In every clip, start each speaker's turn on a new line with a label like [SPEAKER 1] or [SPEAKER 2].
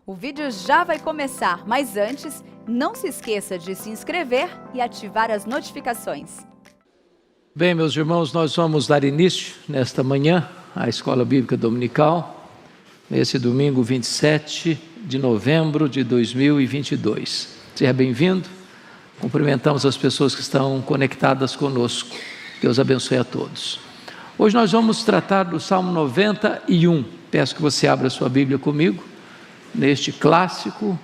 [SPEAKER 1] O vídeo já vai começar, mas antes, não se esqueça de se inscrever e ativar as notificações.
[SPEAKER 2] Bem, meus irmãos, nós vamos dar início nesta manhã à Escola Bíblica Dominical, nesse domingo 27 de novembro de 2022. Seja bem-vindo, cumprimentamos as pessoas que estão conectadas conosco, Deus abençoe a todos. Hoje nós vamos tratar do Salmo 91, peço que você abra sua Bíblia comigo, neste clássico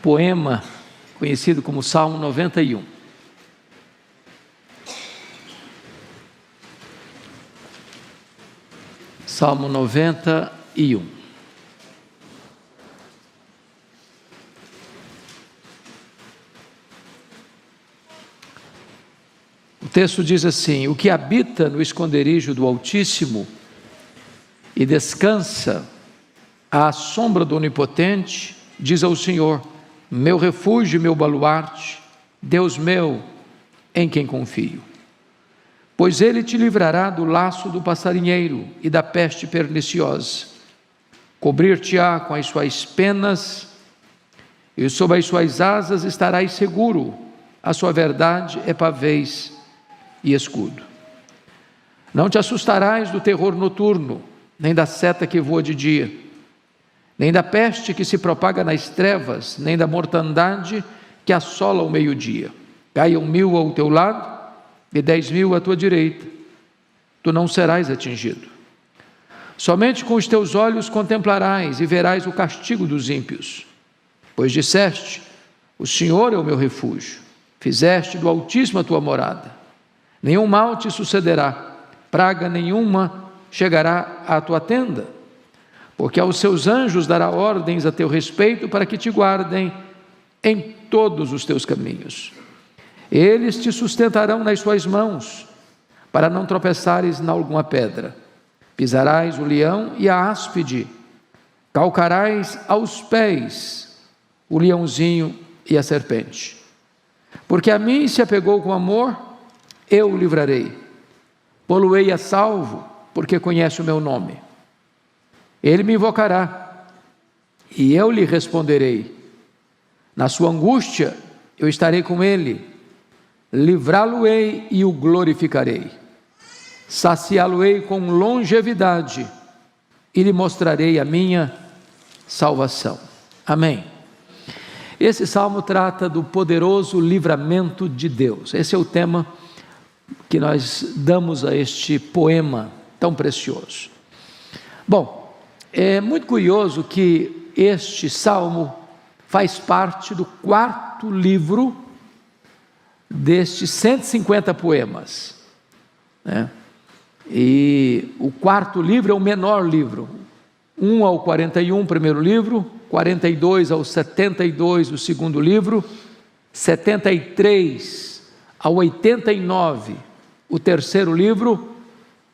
[SPEAKER 2] poema conhecido como Salmo 91. Salmo 91. O texto diz assim: o que habita no esconderijo do Altíssimo e descansa à sombra do Onipotente, diz ao Senhor, meu refúgio e meu baluarte, Deus meu, em quem confio. Pois Ele te livrará do laço do passarinheiro e da peste perniciosa. Cobrir-te-á com as suas penas e sob as suas asas estarás seguro. A sua verdade é pavês e escudo. Não te assustarás do terror noturno, nem da seta que voa de dia, nem da peste que se propaga nas trevas, nem da mortandade que assola o meio-dia. Caiam 1000 ao teu lado e 10.000 à tua direita, tu não serás atingido. Somente com os teus olhos contemplarás e verás o castigo dos ímpios. Pois disseste, o Senhor é o meu refúgio, fizeste do Altíssimo a tua morada. Nenhum mal te sucederá, praga nenhuma chegará à tua tenda, porque aos seus anjos dará ordens a teu respeito para que te guardem em todos os teus caminhos. Eles te sustentarão nas suas mãos, para não tropeçares em alguma pedra. Pisarás o leão e a áspide, calcarás aos pés o leãozinho e a serpente. Porque a mim se apegou com amor, eu o livrarei. Pô-lo-ei a salvo, porque conhece o meu nome. Ele me invocará, e eu lhe responderei. Na sua angústia, eu estarei com ele. Livrá-lo-ei e o glorificarei. Saciá-lo-ei com longevidade, e lhe mostrarei a minha salvação. Amém. Esse salmo trata do poderoso livramento de Deus. Esse é o tema que nós damos a este poema tão precioso. Bom, é muito curioso que este salmo faz parte do 4º livro destes 150 poemas, né? E o 4º livro é o menor livro, 1 ao 41, o primeiro livro, 42 ao 72, o segundo livro, 73 ao 89, o terceiro livro,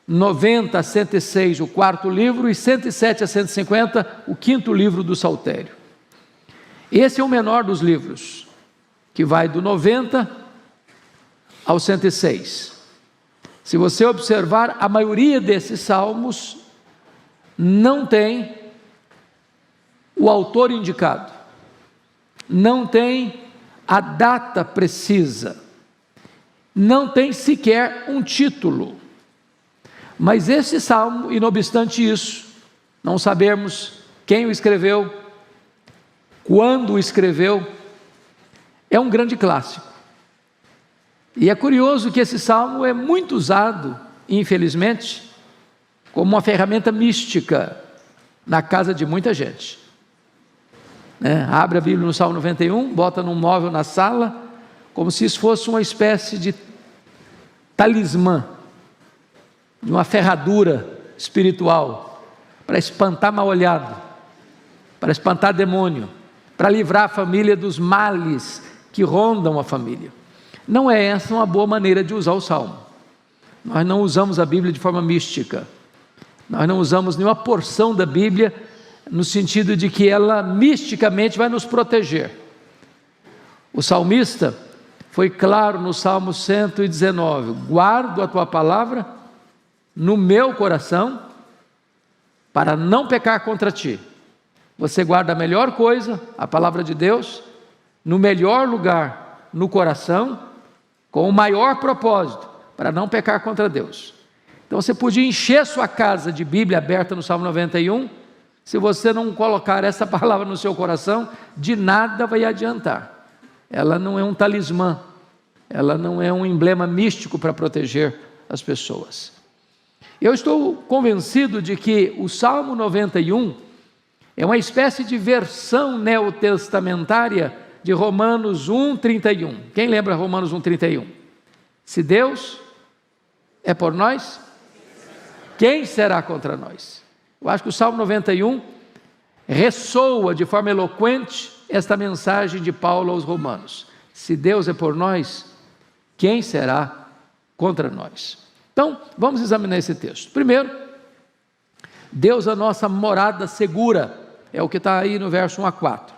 [SPEAKER 2] 90 a 106, o 4º livro, e 107 a 150, o 5º livro do Saltério. Esse é o menor dos livros, que vai do 90 ao 106. Se você observar, a maioria desses salmos não tem o autor indicado, não tem a data precisa, não tem sequer um título. Mas esse salmo, e não obstante isso, não sabemos quem o escreveu, quando o escreveu, é um grande clássico. E é curioso que esse salmo é muito usado, infelizmente, como uma ferramenta mística na casa de muita gente. Abre a Bíblia no Salmo 91, bota num móvel na sala, como se isso fosse uma espécie de talismã, de uma ferradura espiritual, para espantar mal-olhado, para espantar demônio, para livrar a família dos males que rondam a família. Não é essa uma boa maneira de usar o Salmo. Nós não usamos a Bíblia de forma mística, nós não usamos nenhuma porção da Bíblia no sentido de que ela misticamente vai nos proteger. O salmista foi claro no Salmo 119, guardo a tua palavra no meu coração, para não pecar contra ti. Você guarda a melhor coisa, a palavra de Deus, no melhor lugar, no coração, com o maior propósito, para não pecar contra Deus. Então você podia encher sua casa de Bíblia aberta no Salmo 91, se você não colocar essa palavra no seu coração, de nada vai adiantar. Ela não é um talismã, ela não é um emblema místico para proteger as pessoas. Eu estou convencido de que o Salmo 91 é uma espécie de versão neotestamentária de Romanos 1,31. Quem lembra Romanos 1,31? Se Deus é por nós, quem será contra nós? Eu acho que o Salmo 91 ressoa de forma eloquente esta mensagem de Paulo aos Romanos. Se Deus é por nós, quem será contra nós? Então, vamos examinar esse texto. Primeiro, Deus é a nossa morada segura, é o que está aí no verso 1 a 4.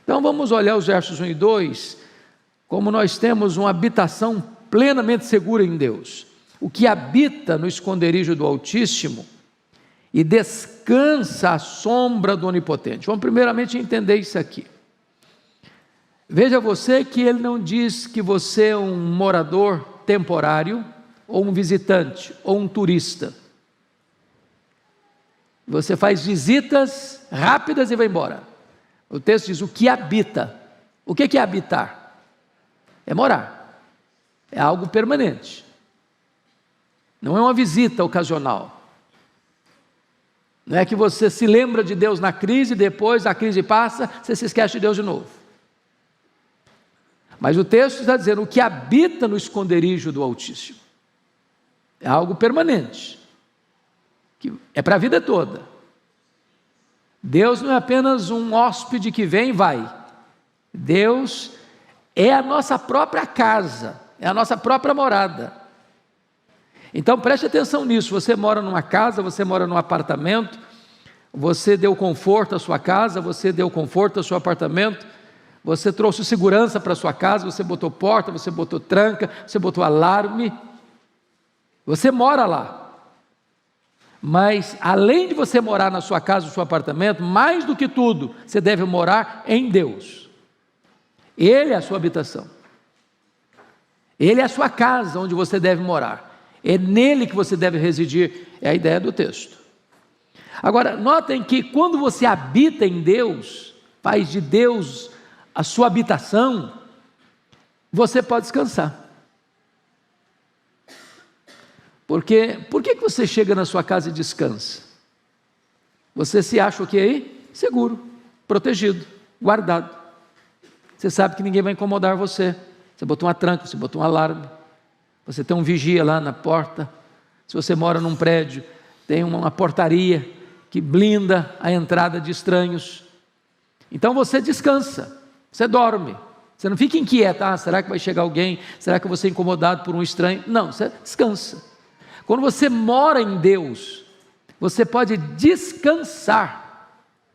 [SPEAKER 2] Então, vamos olhar os versos 1 e 2, como nós temos uma habitação plenamente segura em Deus. O que habita no esconderijo do Altíssimo e descansa à sombra do Onipotente. Vamos primeiramente entender isso aqui. Veja você que ele não diz que você é um morador temporário, ou um visitante, ou um turista. Você faz visitas rápidas e vai embora. O texto diz o que habita. O que é habitar? É morar. É algo permanente. Não é uma visita ocasional. Não é que você se lembra de Deus na crise, depois a crise passa, você se esquece de Deus de novo. Mas o texto está dizendo o que habita no esconderijo do Altíssimo. É algo permanente, que é para a vida toda. Deus não é apenas um hóspede que vem e vai. Deus é a nossa própria casa, é a nossa própria morada. Então preste atenção nisso, você mora numa casa, você mora num apartamento, você deu conforto à sua casa, você deu conforto ao seu apartamento, você trouxe segurança para a sua casa, você botou porta, você botou tranca, você botou alarme, você mora lá. Mas além de você morar na sua casa, no seu apartamento, mais do que tudo, você deve morar em Deus. Ele é a sua habitação. Ele é a sua casa onde você deve morar. É nele que você deve residir, é a ideia do texto. Agora, notem que quando você habita em Deus, faz de Deus a sua habitação, você pode descansar. Porque, por que você chega na sua casa e descansa? Você se acha o que aí? Seguro, protegido, guardado. Você sabe que ninguém vai incomodar você. Você botou uma tranca, você botou um alarme. Você tem um vigia lá na porta. Se você mora num prédio, tem uma portaria que blinda a entrada de estranhos. Então você descansa, você dorme. Você não fica inquieto, será que vai chegar alguém? Será que eu vou ser incomodado por um estranho? Não, você descansa. Quando você mora em Deus, você pode descansar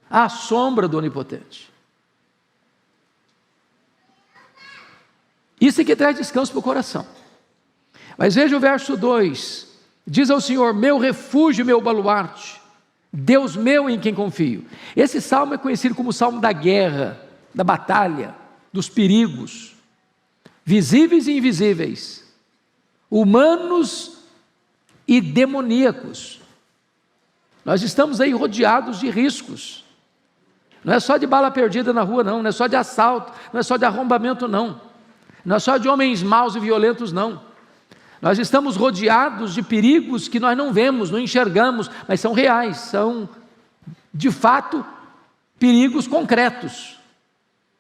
[SPEAKER 2] à sombra do Onipotente. Isso é que traz descanso para o coração. Mas veja o verso 2, diz ao Senhor, meu refúgio, meu baluarte, Deus meu em quem confio. Esse salmo é conhecido como o salmo da guerra, da batalha, dos perigos, visíveis e invisíveis, humanos e demoníacos. Nós estamos aí rodeados de riscos. Não é só de bala perdida na rua, não é só de assalto, não é só de arrombamento, não é só de homens maus e violentos, não. Nós estamos rodeados de perigos que nós não vemos, não enxergamos, mas são reais, são de fato perigos concretos.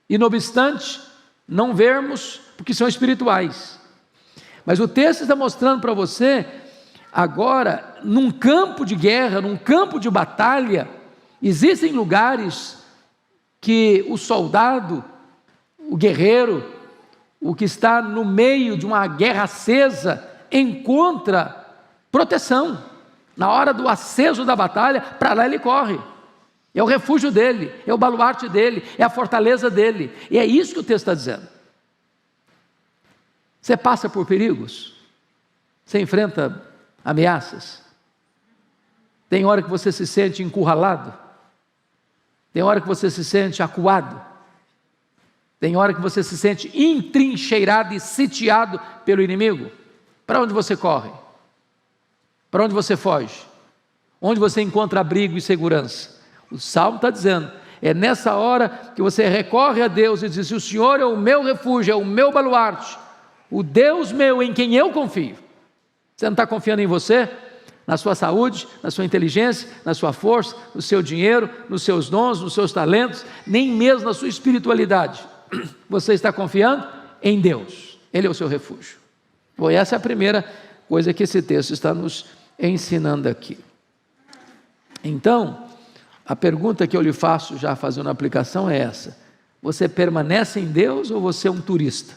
[SPEAKER 2] E não obstante, não vermos, porque são espirituais. Mas o texto está mostrando para você, agora, num campo de guerra, num campo de batalha, existem lugares que o soldado, o guerreiro, o que está no meio de uma guerra acesa, encontra proteção. Na hora do aceso da batalha, para lá ele corre. É o refúgio dele, é o baluarte dele, é a fortaleza dele. E é isso que o texto está dizendo. Você passa por perigos? Você enfrenta ameaças? Tem hora que você se sente encurralado? Tem hora que você se sente acuado. Tem hora que você se sente entrincheirado e sitiado pelo inimigo. Para onde você corre? Para onde você foge? Onde você encontra abrigo e segurança? O Salmo está dizendo, é nessa hora que você recorre a Deus e diz, o Senhor é o meu refúgio, é o meu baluarte, o Deus meu em quem eu confio. Você não está confiando em você? Na sua saúde, na sua inteligência, na sua força, no seu dinheiro, nos seus dons, nos seus talentos, nem mesmo na sua espiritualidade. Você está confiando em Deus, Ele é o seu refúgio. Bom, essa é a primeira coisa que esse texto está nos ensinando aqui. Então, a pergunta que eu lhe faço, já fazendo a aplicação, é essa: você permanece em Deus ou você é um turista?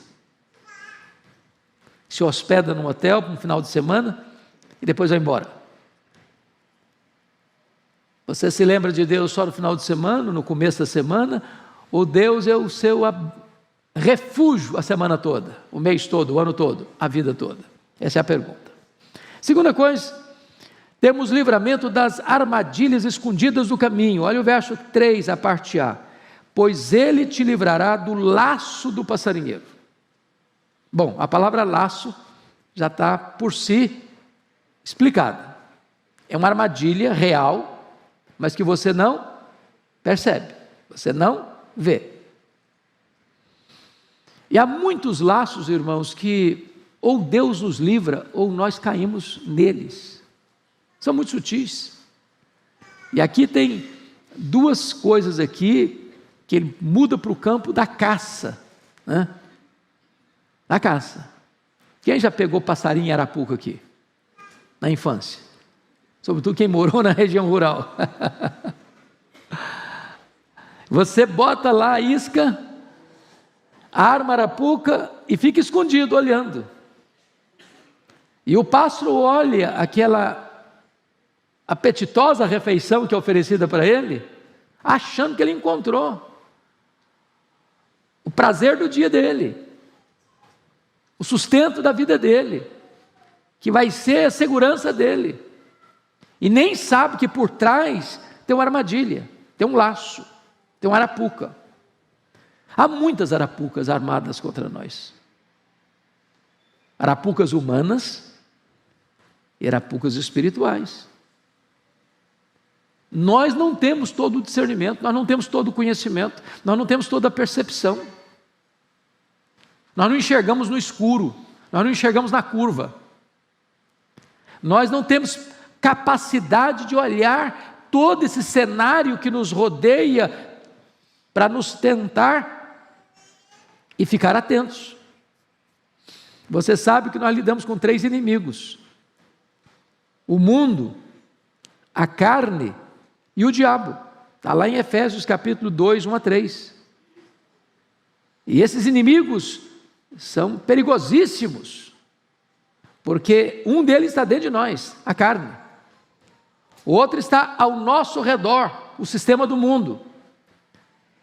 [SPEAKER 2] Se hospeda num hotel no final de semana e depois vai embora. Você se lembra de Deus só no final de semana, no começo da semana, ou Deus é o seu refúgio a semana toda, o mês todo, o ano todo, a vida toda? Essa é a pergunta. Segunda coisa, temos livramento das armadilhas escondidas do caminho. Olha o verso 3, a parte A. Pois ele te livrará do laço do passarinheiro. Bom, a palavra laço já está por si explicada. É uma armadilha real, mas que você não percebe, você não vê. E há muitos laços, irmãos, que ou Deus nos livra ou nós caímos neles. São muito sutis. E aqui tem duas coisas aqui que ele muda para o campo da caça, né? Da caça. Quem já pegou passarinho em arapuca aqui? Na infância? Sobretudo quem morou na região rural. Você bota lá a isca, arma a arapuca e fica escondido olhando. E o pássaro olha aquela apetitosa refeição que é oferecida para ele, achando que ele encontrou o prazer do dia dele, o sustento da vida dele, que vai ser a segurança dele, e nem sabe que por trás tem uma armadilha, tem um laço, tem uma arapuca. Há muitas arapucas armadas contra nós, arapucas humanas e arapucas espirituais. Nós não temos todo o discernimento, nós não temos todo o conhecimento, nós não temos toda a percepção. Nós não enxergamos no escuro, nós não enxergamos na curva. Nós não temos capacidade de olhar todo esse cenário que nos rodeia para nos tentar e ficar atentos. Você sabe que nós lidamos com 3 inimigos: o mundo, a carne e o diabo. Está lá em Efésios capítulo 2, 1 a 3. E esses inimigos são perigosíssimos, porque um deles está dentro de nós, a carne. O outro está ao nosso redor, o sistema do mundo.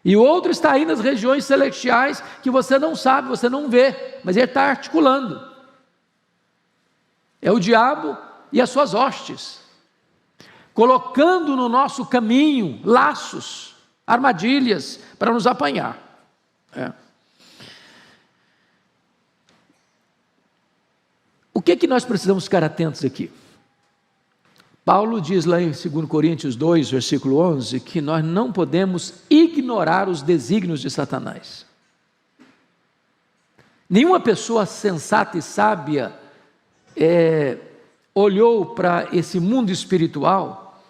[SPEAKER 2] E o outro está aí nas regiões celestiais que você não sabe, você não vê, mas ele está articulando. É o diabo e as suas hostes, colocando no nosso caminho laços, armadilhas para nos apanhar. O que nós precisamos ficar atentos aqui? Paulo diz lá em 2 Coríntios 2, versículo 11, que nós não podemos ignorar os desígnios de Satanás. Nenhuma pessoa sensata e sábia olhou para esse mundo espiritual,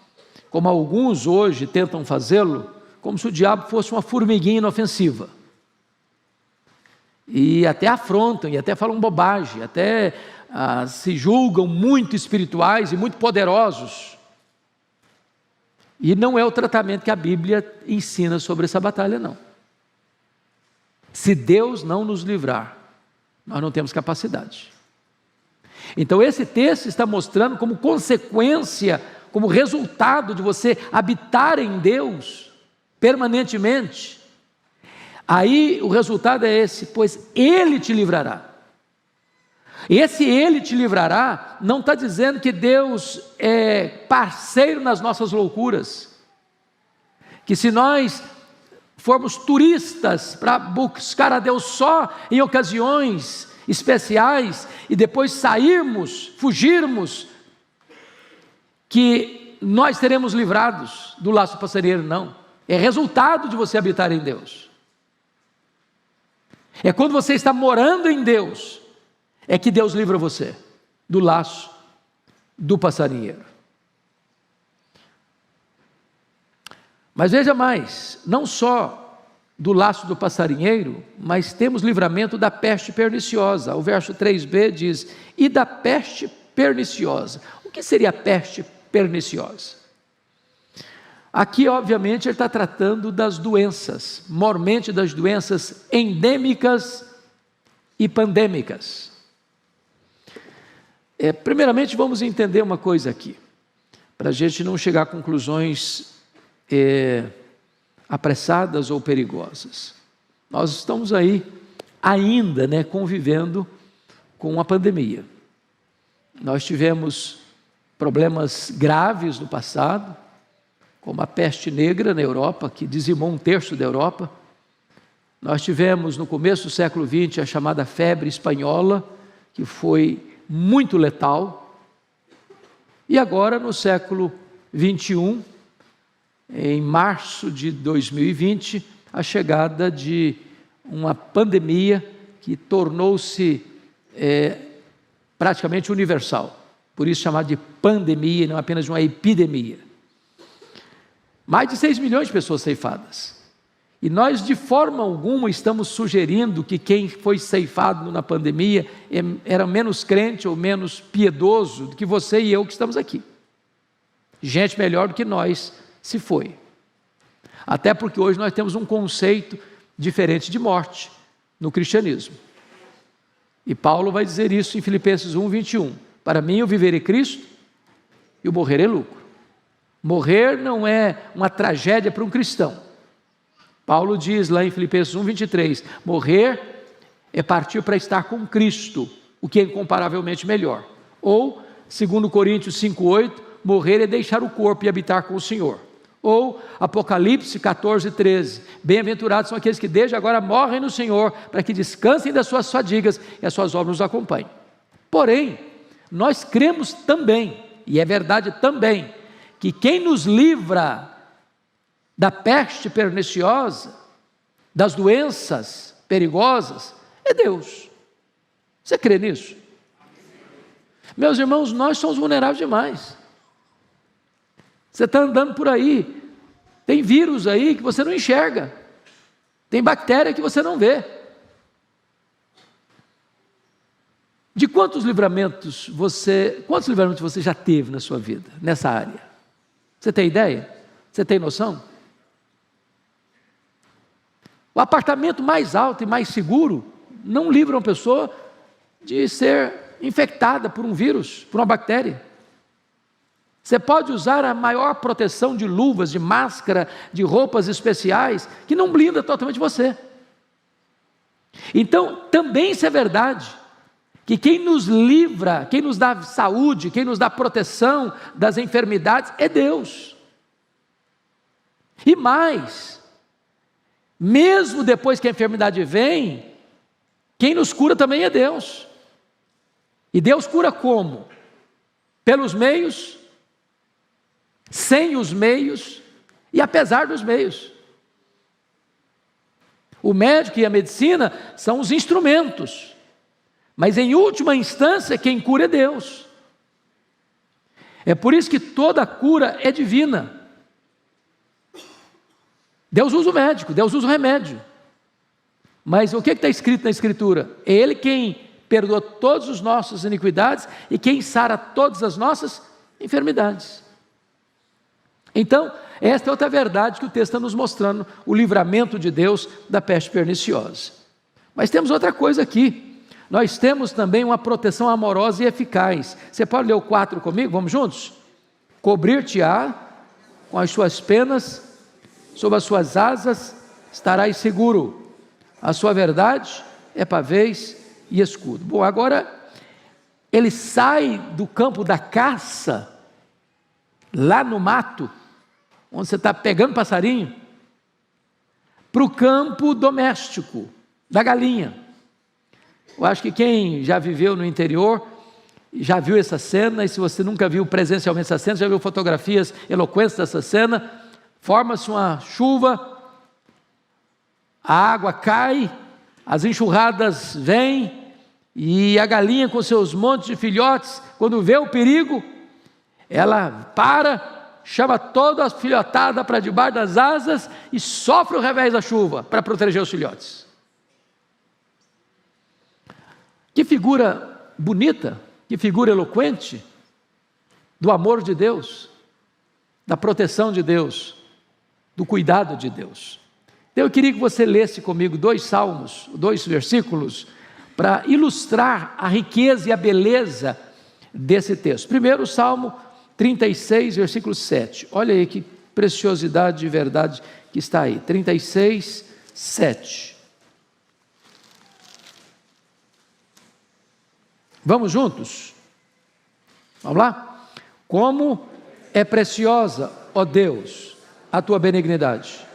[SPEAKER 2] como alguns hoje tentam fazê-lo, como se o diabo fosse uma formiguinha inofensiva. E até afrontam, e até falam bobagem, até se julgam muito espirituais e muito poderosos. E não é o tratamento que a Bíblia ensina sobre essa batalha, não. Se Deus não nos livrar, nós não temos capacidade. Então esse texto está mostrando como consequência, como resultado de você habitar em Deus permanentemente. Aí o resultado é esse: pois Ele te livrará. Esse Ele te livrará não está dizendo que Deus é parceiro nas nossas loucuras, que se nós formos turistas para buscar a Deus só em ocasiões especiais e depois sairmos, fugirmos, que nós seremos livrados do laço passarinheiro. Não, é resultado de você habitar em Deus. É quando você está morando em Deus, é que Deus livra você do laço do passarinheiro. Mas veja mais, não só do laço do passarinheiro, mas temos livramento da peste perniciosa. O verso 3b diz: e da peste perniciosa. O que seria a peste perniciosa? Aqui, obviamente, ele está tratando das doenças, mormente das doenças endêmicas e pandêmicas. Primeiramente, vamos entender uma coisa aqui, para a gente não chegar a conclusões apressadas ou perigosas. Nós estamos aí ainda, convivendo com a pandemia. Nós tivemos problemas graves no passado, como a peste negra na Europa, que dizimou 1/3 da Europa. Nós tivemos no começo do século XX a chamada febre espanhola, que foi muito letal. E agora, no século XXI, em março de 2020, a chegada de uma pandemia que tornou-se praticamente universal. Por isso chamada de pandemia, não apenas de uma epidemia. Mais de 6 milhões de pessoas ceifadas. E nós, de forma alguma, estamos sugerindo que quem foi ceifado na pandemia era menos crente ou menos piedoso do que você e eu que estamos aqui. Gente melhor do que nós se foi. Até porque hoje nós temos um conceito diferente de morte no cristianismo. E Paulo vai dizer isso em Filipenses 1:21. Para mim, o viver é Cristo e o morrer é lucro. Morrer não é uma tragédia para um cristão. Paulo diz lá em Filipenses 1:23, morrer é partir para estar com Cristo, o que é incomparavelmente melhor. Ou, segundo Coríntios 5:8, morrer é deixar o corpo e habitar com o Senhor. Ou Apocalipse 14:13, bem-aventurados são aqueles que desde agora morrem no Senhor, para que descansem das suas fadigas e as suas obras nos acompanhem. Porém, nós cremos também, e é verdade também, que quem nos livra da peste perniciosa, das doenças perigosas, é Deus. Você crê nisso? Meus irmãos, nós somos vulneráveis demais. Você está andando por aí, tem vírus aí que você não enxerga, tem bactéria que você não vê. De quantos livramentos você já teve na sua vida, nessa área? Você tem ideia? Você tem noção? O apartamento mais alto e mais seguro não livra uma pessoa de ser infectada por um vírus, por uma bactéria. Você pode usar a maior proteção de luvas, de máscara, de roupas especiais, que não blinda totalmente você. Então, também isso é verdade, que quem nos livra, quem nos dá saúde, quem nos dá proteção das enfermidades, é Deus. E mais, mesmo depois que a enfermidade vem, quem nos cura também é Deus. E Deus cura como? Pelos meios, sem os meios e apesar dos meios. O médico e a medicina são os instrumentos, mas em última instância quem cura é Deus. É por isso que toda cura é divina. Deus usa o médico, Deus usa o remédio. Mas o que está escrito na Escritura? É Ele quem perdoa todas as nossas iniquidades e quem sara todas as nossas enfermidades. Então, esta é outra verdade que o texto está nos mostrando, o livramento de Deus da peste perniciosa. Mas temos outra coisa aqui, nós temos também uma proteção amorosa e eficaz. Você pode ler o 4 comigo? Vamos juntos? Cobrir-te-á com as suas penas, sob as suas asas estarás seguro, a sua verdade é pavês e escudo. Bom, agora ele sai do campo da caça, lá no mato, onde você está pegando passarinho, para o campo doméstico, da galinha. Eu acho que quem já viveu no interior, já viu essa cena, e se você nunca viu presencialmente essa cena, já viu fotografias eloquentes dessa cena, forma-se uma chuva, a água cai, as enxurradas vêm, e a galinha com seus montes de filhotes, quando vê o perigo, ela chama toda a filhotada para debaixo das asas e sofre o revés da chuva para proteger os filhotes. Que figura bonita, que figura eloquente do amor de Deus, da proteção de Deus, do cuidado de Deus. Então eu queria que você lesse comigo 2 salmos, 2 versículos, para ilustrar a riqueza e a beleza desse texto. Primeiro, o Salmo 36, versículo 7. Olha aí que preciosidade de verdade que está aí. 36, 7. Vamos juntos? Vamos lá? Como é preciosa, ó Deus, a tua benignidade.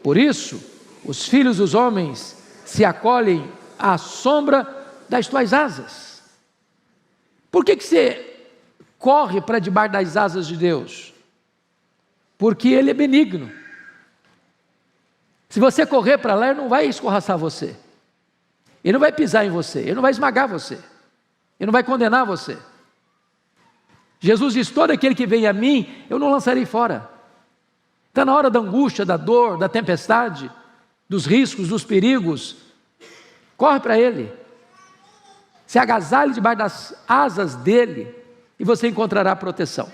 [SPEAKER 2] Por isso, os filhos dos homens se acolhem à sombra das tuas asas. Por que você corre para debaixo das asas de Deus? Porque Ele é benigno. Se você correr para lá, Ele não vai escorraçar você. Ele não vai pisar em você. Ele não vai esmagar você. Ele não vai condenar você. Jesus diz: todo aquele que vem a mim, eu não lançarei fora. Está na hora da angústia, da dor, da tempestade, dos riscos, dos perigos. Corre para Ele. Se agasalhe debaixo das asas dEle e você encontrará proteção.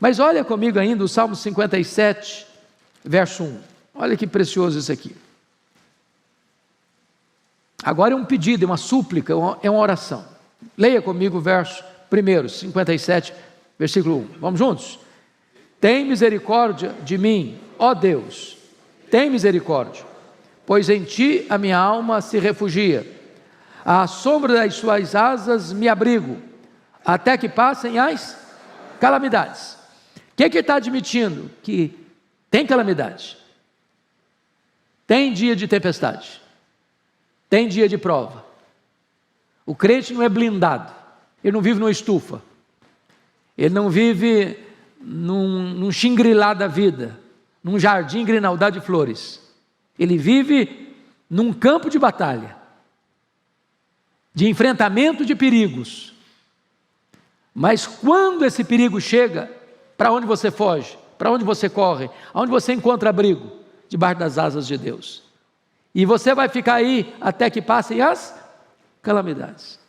[SPEAKER 2] Mas olha comigo ainda o Salmo 57, verso 1. Olha que precioso isso aqui. Agora é um pedido, é uma súplica, é uma oração. Leia comigo o verso 1, 57, versículo 1. Vamos juntos? Tem misericórdia de mim, ó Deus, tem misericórdia, pois em Ti a minha alma se refugia. À sombra das Suas asas me abrigo, até que passem as calamidades. O que ele está admitindo? Que tem calamidade, tem dia de tempestade, tem dia de prova. O crente não é blindado, ele não vive numa estufa, ele não vive num xingrilá da vida, num jardim grinaldado de flores. Ele vive num campo de batalha, de enfrentamento de perigos. Mas quando esse perigo chega, para onde você foge? Para onde você corre? Aonde você encontra abrigo? Debaixo das asas de Deus. E você vai ficar aí até que passem as calamidades.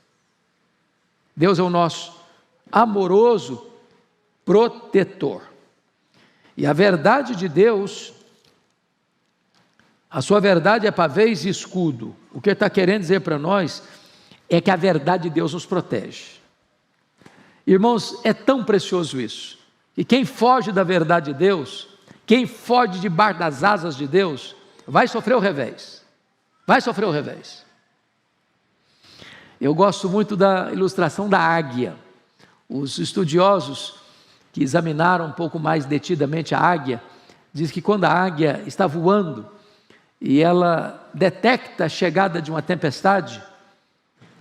[SPEAKER 2] Deus é o nosso amoroso protetor. E a verdade de Deus, a sua verdade é pavês e escudo. O que ele está querendo dizer para nós é que a verdade de Deus nos protege. Irmãos, é tão precioso isso. E quem foge da verdade de Deus, quem foge debaixo das asas de Deus, vai sofrer o revés. Vai sofrer o revés. Eu gosto muito da ilustração da águia. Os estudiosos que examinaram um pouco mais detidamente a águia, dizem que quando a águia está voando e ela detecta a chegada de uma tempestade,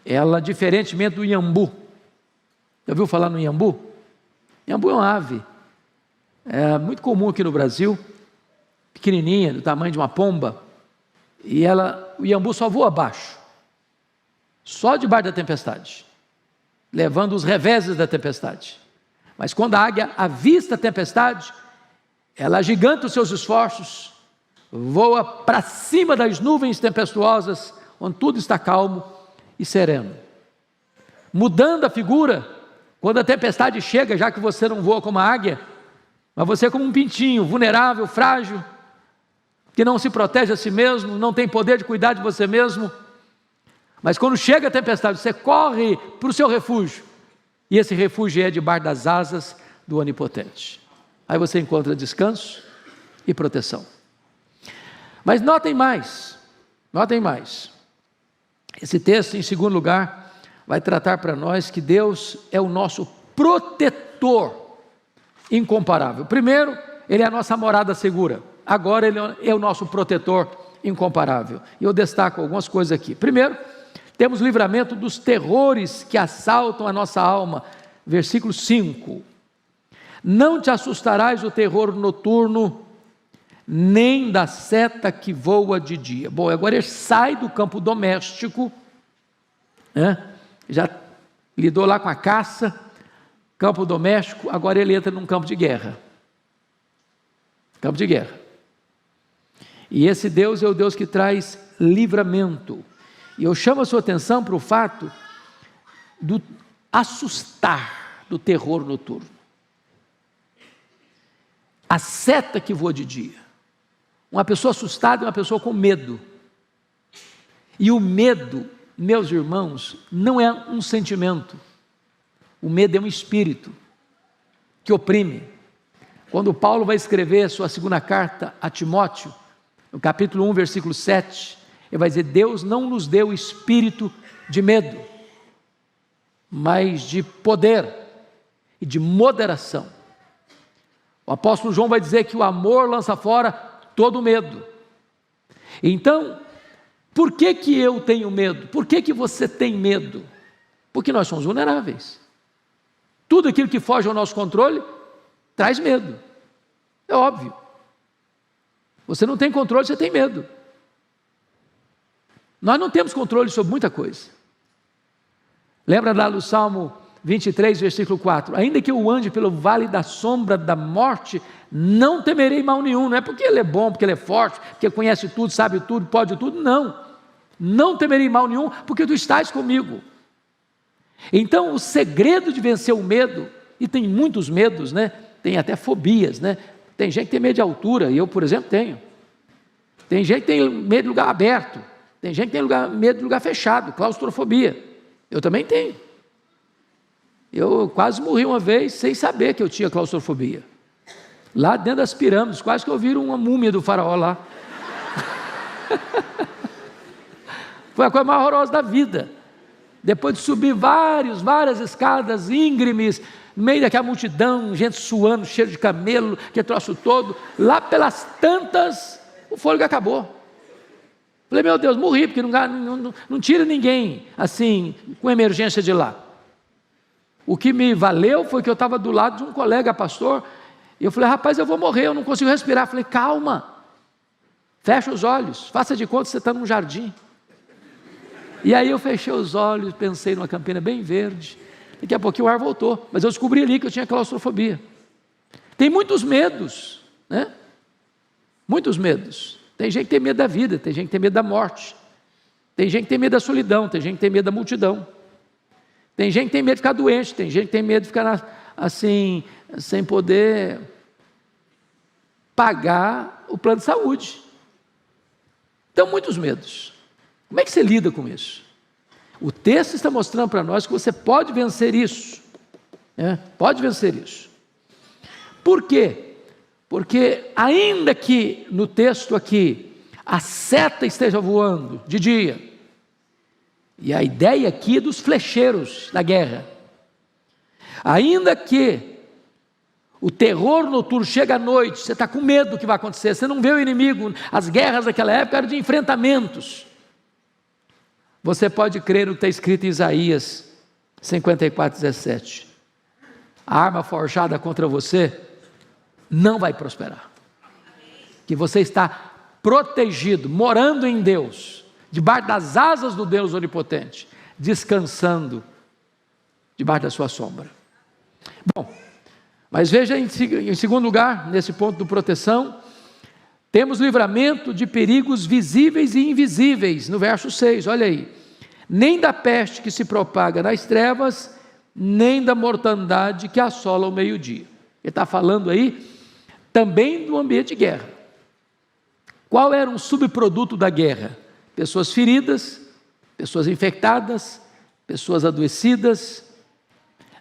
[SPEAKER 2] ela, diferentemente do iambu, já ouviu falar no iambu? Iambu é uma ave, é muito comum aqui no Brasil, pequenininha, do tamanho de uma pomba, e o iambu só voa abaixo, só debaixo da tempestade, levando os reveses da tempestade. Mas quando a águia avista a tempestade, ela agiganta os seus esforços, voa para cima das nuvens tempestuosas, onde tudo está calmo e sereno. Mudando a figura, quando a tempestade chega, já que você não voa como a águia, mas você é como um pintinho, vulnerável, frágil, que não se protege a si mesmo, não tem poder de cuidar de você mesmo. Mas quando chega a tempestade, você corre para o seu refúgio, e esse refúgio é debaixo das asas do Onipotente. Aí você encontra descanso e proteção. Mas notem mais. Esse texto, em segundo lugar, vai tratar para nós que Deus é o nosso protetor incomparável. Primeiro, Ele é a nossa morada segura. Agora Ele é o nosso protetor incomparável. E eu destaco algumas coisas aqui. Primeiro, temos livramento dos terrores que assaltam a nossa alma. Versículo 5. Não te assustarás do terror noturno, nem da seta que voa de dia. Bom, agora ele sai do campo doméstico, né? Já lidou lá com a caça, campo doméstico, agora ele entra num campo de guerra. Campo de guerra. E esse Deus é o Deus que traz livramento. E eu chamo a sua atenção para o fato do assustar do terror noturno. A seta que voa de dia. Uma pessoa assustada é uma pessoa com medo. E o medo, meus irmãos, não é um sentimento. O medo é um espírito que oprime. Quando Paulo vai escrever a sua segunda carta a Timóteo, no capítulo 1, versículo 7, ele vai dizer: Deus não nos deu espírito de medo, mas de poder e de moderação. O apóstolo João vai dizer que o amor lança fora todo medo. Então, por que que eu tenho medo? Por que que você tem medo? Porque nós somos vulneráveis. Tudo aquilo que foge ao nosso controle traz medo. É óbvio. Você não tem controle, você tem medo. Nós não temos controle sobre muita coisa. Lembra lá do Salmo 23, versículo 4: ainda que eu ande pelo vale da sombra da morte, não temerei mal nenhum. Não é porque ele é bom, porque ele é forte, porque conhece tudo, sabe tudo, pode tudo. Não temerei mal nenhum, porque tu estás comigo. Então o segredo de vencer o medo, e tem muitos medos, né? Tem até fobias, né? Tem gente que tem medo de altura, e eu, por exemplo, tenho. Tem gente que tem medo de lugar aberto, tem gente que tem medo de lugar fechado, claustrofobia. Eu também tenho. Eu quase morri uma vez sem saber que eu tinha claustrofobia. Lá dentro das pirâmides, quase que eu vi uma múmia do faraó lá. Foi a coisa mais horrorosa da vida. Depois de subir várias escadas íngremes, no meio daquela multidão, gente suando, cheiro de camelo, que troço todo, lá pelas tantas, o fôlego acabou. Falei, meu Deus, morri, porque não tira ninguém, assim, com emergência de lá. O que me valeu foi que eu estava do lado de um colega pastor, e eu falei, rapaz, eu vou morrer, eu não consigo respirar. Falei, calma, fecha os olhos, faça de conta que você está num jardim. E aí eu fechei os olhos, pensei numa campina bem verde, daqui a pouquinho o ar voltou, mas eu descobri ali que eu tinha claustrofobia. Tem muitos medos, né? Muitos medos. Tem gente que tem medo da vida, tem gente que tem medo da morte, tem gente que tem medo da solidão, tem gente que tem medo da multidão, tem gente que tem medo de ficar doente, tem gente que tem medo de ficar assim, sem poder pagar o plano de saúde. Então, muitos medos. Como é que você lida com isso? O texto está mostrando para nós que você pode vencer isso, né? Pode vencer isso. Por quê? Porque ainda que no texto aqui a seta esteja voando de dia, e a ideia aqui é dos flecheiros da guerra, ainda que o terror noturno chega à noite, você está com medo do que vai acontecer, você não vê o inimigo, as guerras daquela época eram de enfrentamentos, você pode crer no que está escrito em Isaías 54:17, a arma forjada contra você não vai prosperar, que você está protegido, morando em Deus, debaixo das asas do Deus onipotente, descansando debaixo da sua sombra. Bom, mas veja em segundo lugar, nesse ponto de proteção, temos livramento de perigos visíveis e invisíveis, no verso 6, olha aí, nem da peste que se propaga nas trevas, nem da mortandade que assola o meio-dia. Ele está falando aí também do ambiente de guerra. Qual era um subproduto da guerra? Pessoas feridas, pessoas infectadas, pessoas adoecidas,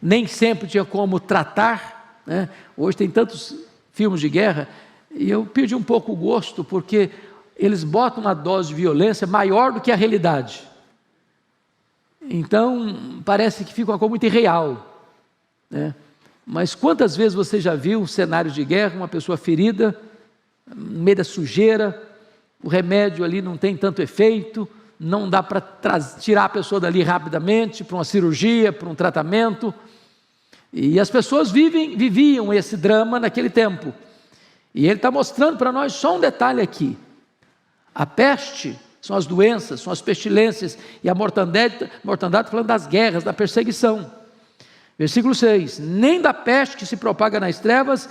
[SPEAKER 2] nem sempre tinha como tratar, né? Hoje tem tantos filmes de guerra, e eu perdi um pouco o gosto, porque eles botam uma dose de violência maior do que a realidade. Então, parece que fica uma coisa muito irreal, né? Mas quantas vezes você já viu um cenário de guerra, uma pessoa ferida, no meio da sujeira, o remédio ali não tem tanto efeito, não dá para tirar a pessoa dali rapidamente, para uma cirurgia, para um tratamento, e as pessoas viviam esse drama naquele tempo, e ele está mostrando para nós só um detalhe aqui: a peste são as doenças, são as pestilências, e a mortandade falando das guerras, da perseguição. Versículo 6, nem da peste que se propaga nas trevas,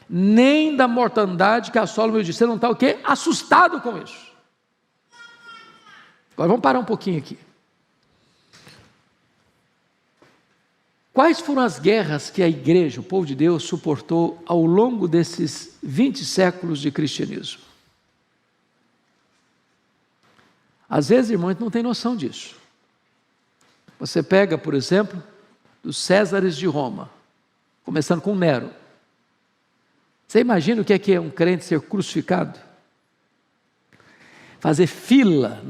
[SPEAKER 2] nem da mortandade que assola o meio dia. Você não está o quê? Assustado com isso. Agora vamos parar um pouquinho aqui. Quais foram as guerras que a igreja, o povo de Deus, suportou ao longo desses 20 séculos de cristianismo? Às vezes, irmãos, não tem noção disso. Você pega, por exemplo, dos Césares de Roma, começando com Nero. Você imagina o que é um crente ser crucificado? Fazer fila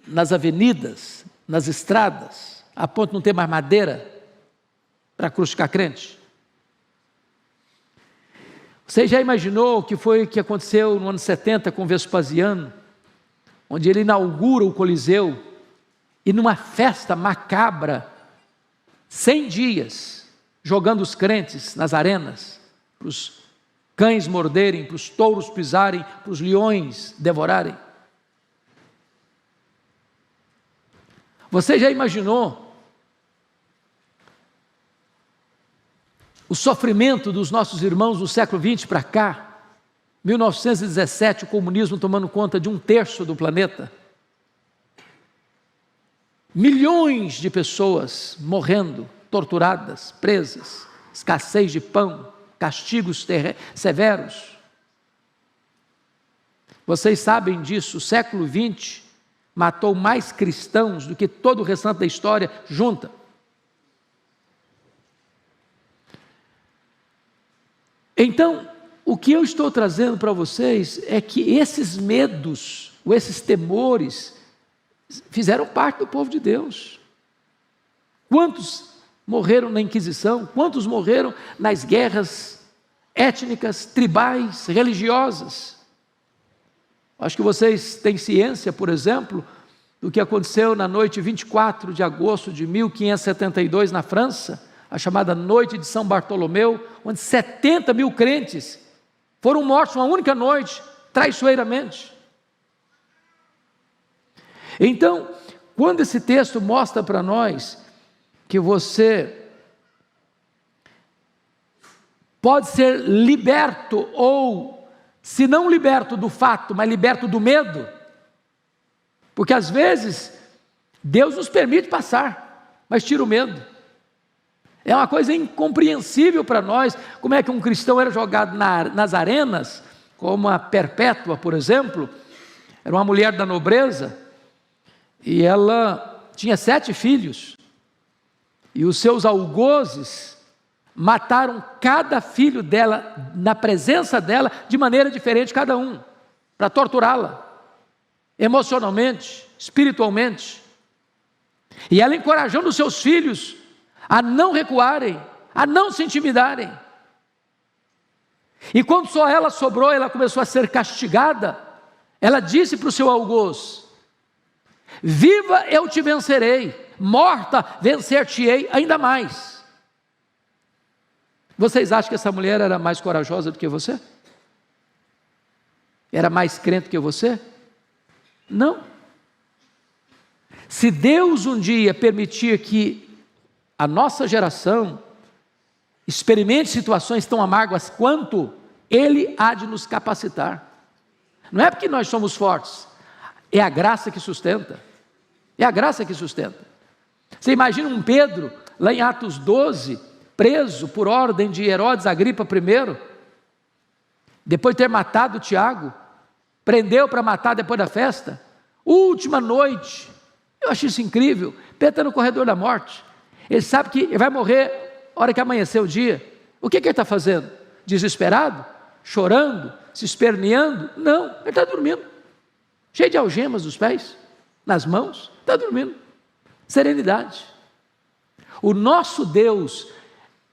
[SPEAKER 2] nas avenidas, nas estradas, a ponto de não ter mais madeira para crucificar crente? Você já imaginou o que foi que aconteceu no ano 70 com Vespasiano, onde ele inaugura o Coliseu, e numa festa macabra, 100 dias, jogando os crentes nas arenas, para os cães morderem, para os touros pisarem, para os leões devorarem? Você já imaginou o sofrimento dos nossos irmãos do século XX para cá? 1917, o comunismo tomando conta de 1/3 do planeta. Milhões de pessoas morrendo, torturadas, presas, escassez de pão, castigos severos. Vocês sabem disso, o século XX matou mais cristãos do que todo o restante da história junta. Então, o que eu estou trazendo para vocês é que esses medos, ou esses temores, fizeram parte do povo de Deus. Quantos morreram na Inquisição? Quantos morreram nas guerras étnicas, tribais, religiosas? Acho que vocês têm ciência, por exemplo, do que aconteceu na noite 24 de agosto de 1572 na França, a chamada Noite de São Bartolomeu, onde 70 mil crentes foram mortos uma única noite, traiçoeiramente. Então, quando esse texto mostra para nós que você pode ser liberto, ou se não liberto do fato, mas liberto do medo, porque às vezes Deus nos permite passar, mas tira o medo. É uma coisa incompreensível para nós, como é que um cristão era jogado nas arenas, como a Perpétua, por exemplo, era uma mulher da nobreza, e ela tinha 7 filhos, e os seus algozes mataram cada filho dela, na presença dela, de maneira diferente cada um, para torturá-la, emocionalmente, espiritualmente, e ela encorajando os seus filhos a não recuarem, a não se intimidarem. E quando só ela sobrou, ela começou a ser castigada. Ela disse para o seu algoz: viva eu te vencerei, morta vencer-te-ei ainda mais. Vocês acham que essa mulher era mais corajosa do que você? Era mais crente que você? Não. Se Deus um dia permitir que a nossa geração experimente situações tão amargas quanto, Ele há de nos capacitar. Não é porque nós somos fortes, é a graça que sustenta. É a graça que sustenta. Você imagina um Pedro, lá em Atos 12, preso por ordem de Herodes Agripa I, depois de ter matado Tiago, prendeu para matar depois da festa, última noite. Eu acho isso incrível. Pedro está no corredor da morte. Ele sabe que ele vai morrer na hora que amanhecer o dia. O que ele está fazendo? Desesperado? Chorando? Se esperneando? Não, ele está dormindo. Cheio de algemas nos pés, nas mãos, está dormindo. Serenidade. O nosso Deus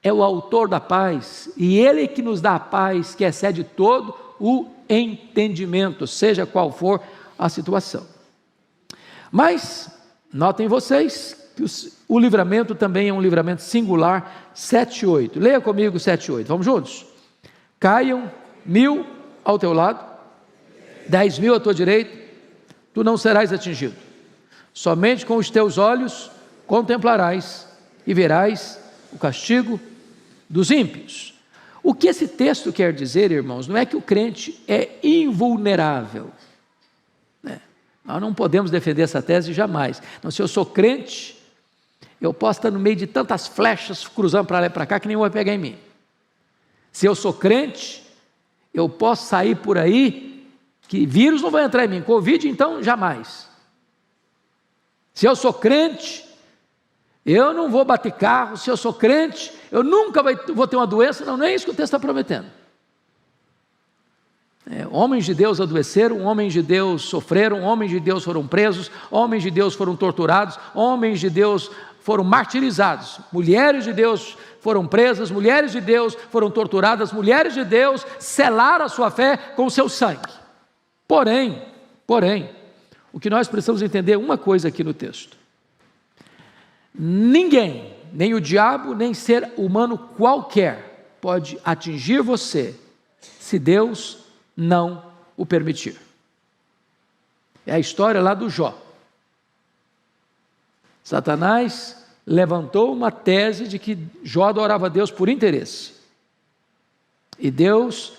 [SPEAKER 2] é o autor da paz, e Ele que nos dá a paz que excede todo o entendimento, seja qual for a situação. Mas, notem vocês, que o livramento também é um livramento singular, 7:8. Leia comigo 7:8, vamos juntos? Caiam 1000 ao teu lado, 10.000 à tua direita, tu não serás atingido. Somente com os teus olhos contemplarás e verás o castigo dos ímpios. O que esse texto quer dizer, irmãos, não é que o crente é invulnerável. Nós não podemos defender essa tese jamais. Não, se eu sou crente, eu posso estar no meio de tantas flechas cruzando para lá e para cá que nenhuma vai pegar em mim. Se eu sou crente, eu posso sair por aí que vírus não vai entrar em mim, Covid então jamais. Se eu sou crente, eu não vou bater carro. Se eu sou crente, eu nunca vou ter uma doença. Não é isso que o texto está prometendo. Homens de Deus adoeceram, homens de Deus sofreram, homens de Deus foram presos, homens de Deus foram torturados, homens de Deus foram martirizados, mulheres de Deus foram presas, mulheres de Deus foram torturadas, mulheres de Deus selaram a sua fé com o seu sangue. Porém, o que nós precisamos entender é uma coisa aqui no texto: ninguém, nem o diabo, nem ser humano qualquer, pode atingir você se Deus não o permitir. É a história lá do Jó. Satanás levantou uma tese de que Jó adorava a Deus por interesse. E Deus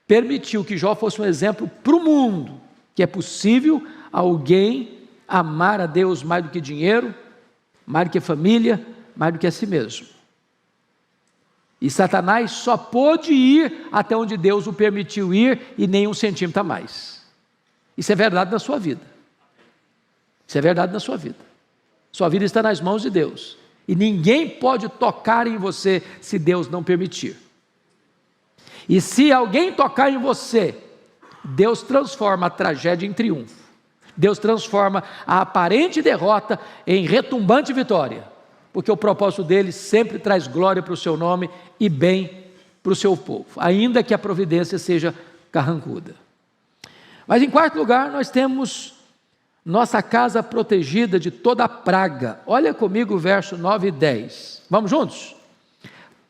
[SPEAKER 2] permitiu que Jó fosse um exemplo para o mundo, que é possível alguém amar a Deus mais do que dinheiro, mais do que família, mais do que a si mesmo. E Satanás só pôde ir até onde Deus o permitiu ir e nem um centímetro a mais. Isso é verdade na sua vida. Isso é verdade na sua vida. Sua vida está nas mãos de Deus. E ninguém pode tocar em você se Deus não permitir. E se alguém tocar em você, Deus transforma a tragédia em triunfo. Deus transforma a aparente derrota em retumbante vitória. Porque o propósito dele sempre traz glória para o seu nome e bem para o seu povo, ainda que a providência seja carrancuda. Mas em quarto lugar, nós temos nossa casa protegida de toda a praga. Olha comigo o verso 9 e 10. Vamos juntos?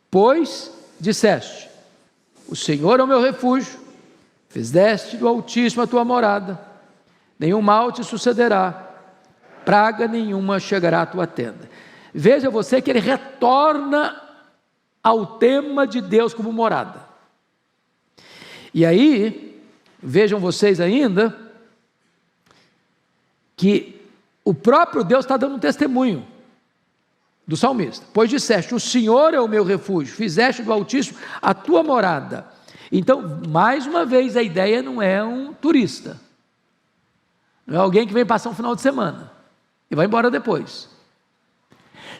[SPEAKER 2] Pois disseste: o Senhor é o meu refúgio, fizeste do Altíssimo a tua morada, nenhum mal te sucederá, praga nenhuma chegará à tua tenda. Veja você que ele retorna ao tema de Deus como morada. E aí, vejam vocês ainda, que o próprio Deus está dando um testemunho do salmista. Pois disseste: o Senhor é o meu refúgio, fizeste do Altíssimo a tua morada. Então, mais uma vez, a ideia não é um turista, não é alguém que vem passar um final de semana e vai embora depois.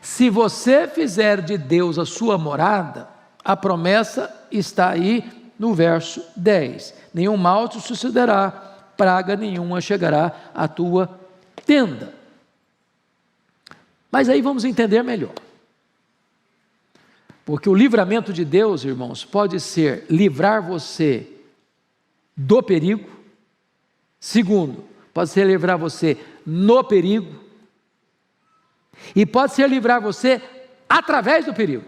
[SPEAKER 2] Se você fizer de Deus a sua morada, a promessa está aí no verso 10. Nenhum mal te sucederá, praga nenhuma chegará à tua tenda. Mas aí vamos entender melhor. Porque o livramento de Deus, irmãos, pode ser livrar você do perigo. Segundo, pode ser livrar você no perigo. E pode ser livrar você através do perigo.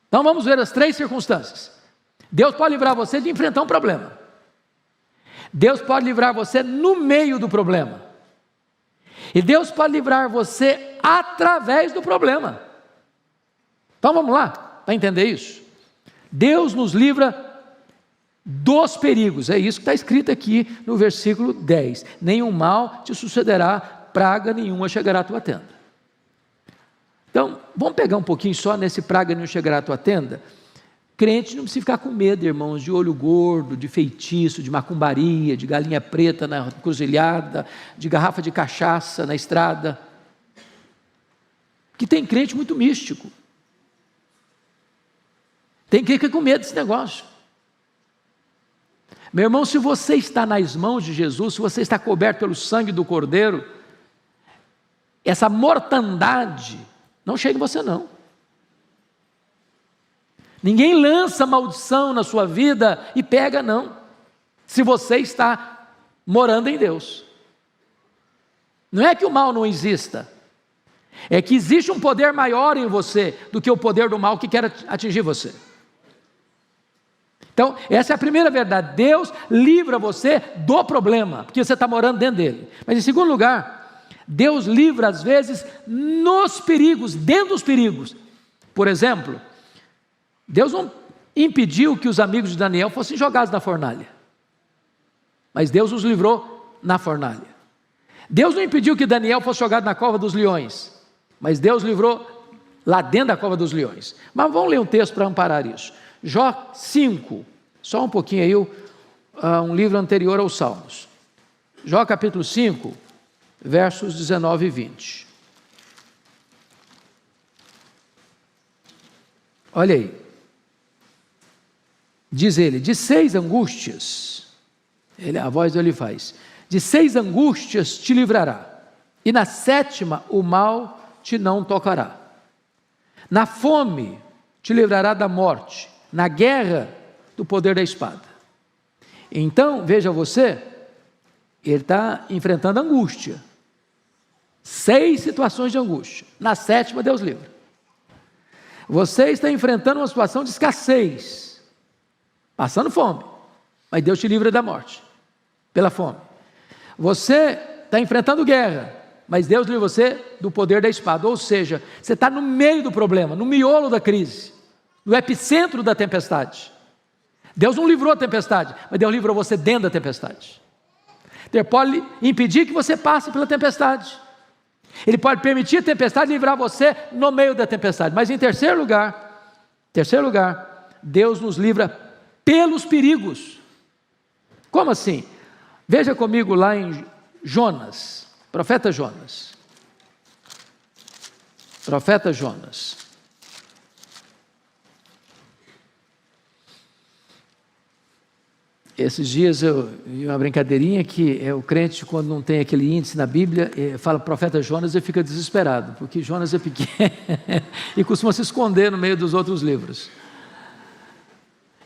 [SPEAKER 2] Então vamos ver as três circunstâncias. Deus pode livrar você de enfrentar um problema. Deus pode livrar você no meio do problema. E Deus pode livrar você através do problema. Então vamos lá, para entender isso. Deus nos livra dos perigos. É isso que está escrito aqui no versículo 10. Nenhum mal te sucederá, praga nenhuma chegará à tua tenda. Então, vamos pegar um pouquinho só nesse praga nenhuma chegará à tua tenda. Crente não precisa ficar com medo, irmãos, de olho gordo, de feitiço, de macumbaria, de galinha preta na encruzilhada, de garrafa de cachaça na estrada. Que tem crente muito místico. Tem crente que fica com medo desse negócio. Meu irmão, se você está nas mãos de Jesus, se você está coberto pelo sangue do Cordeiro, essa mortandade não chega em você não. Ninguém lança maldição na sua vida e pega, não, se você está morando em Deus. Não é que o mal não exista, é que existe um poder maior em você do que o poder do mal que quer atingir você. Então, essa é a primeira verdade. Deus livra você do problema, porque você está morando dentro dele. Mas em segundo lugar, Deus livra às vezes nos perigos, dentro dos perigos. Por exemplo, Deus não impediu que os amigos de Daniel fossem jogados na fornalha, mas Deus os livrou na fornalha. Deus não impediu que Daniel fosse jogado na cova dos leões, mas Deus livrou lá dentro da cova dos leões. Mas vamos ler um texto para amparar isso. Jó 5, só um pouquinho aí, um livro anterior aos Salmos. Jó capítulo 5, versos 19 e 20. Olha aí. Diz ele, de 6 angústias, a voz dele faz, de 6 angústias te livrará, e na 7ª o mal te não tocará. Na fome te livrará da morte, na guerra do poder da espada. Então, veja você, ele está enfrentando angústia. 6 situações de angústia. Na 7ª, Deus livra. Você está enfrentando uma situação de escassez, passando fome, mas Deus te livra da morte, pela fome. Você está enfrentando guerra, mas Deus livra você do poder da espada. Ou seja, você está no meio do problema, no miolo da crise, no epicentro da tempestade. Deus não livrou a tempestade, mas Deus livrou você dentro da tempestade. Ele pode impedir que você passe pela tempestade. Ele pode permitir a tempestade livrar você no meio da tempestade. Mas em terceiro lugar, Deus nos livra pelos perigos. Como assim? Veja comigo lá em Jonas, profeta Jonas. Profeta Jonas. Esses dias eu vi uma brincadeirinha que o crente, quando não tem aquele índice na Bíblia, fala profeta Jonas e fica desesperado, porque Jonas é pequeno e costuma se esconder no meio dos outros livros.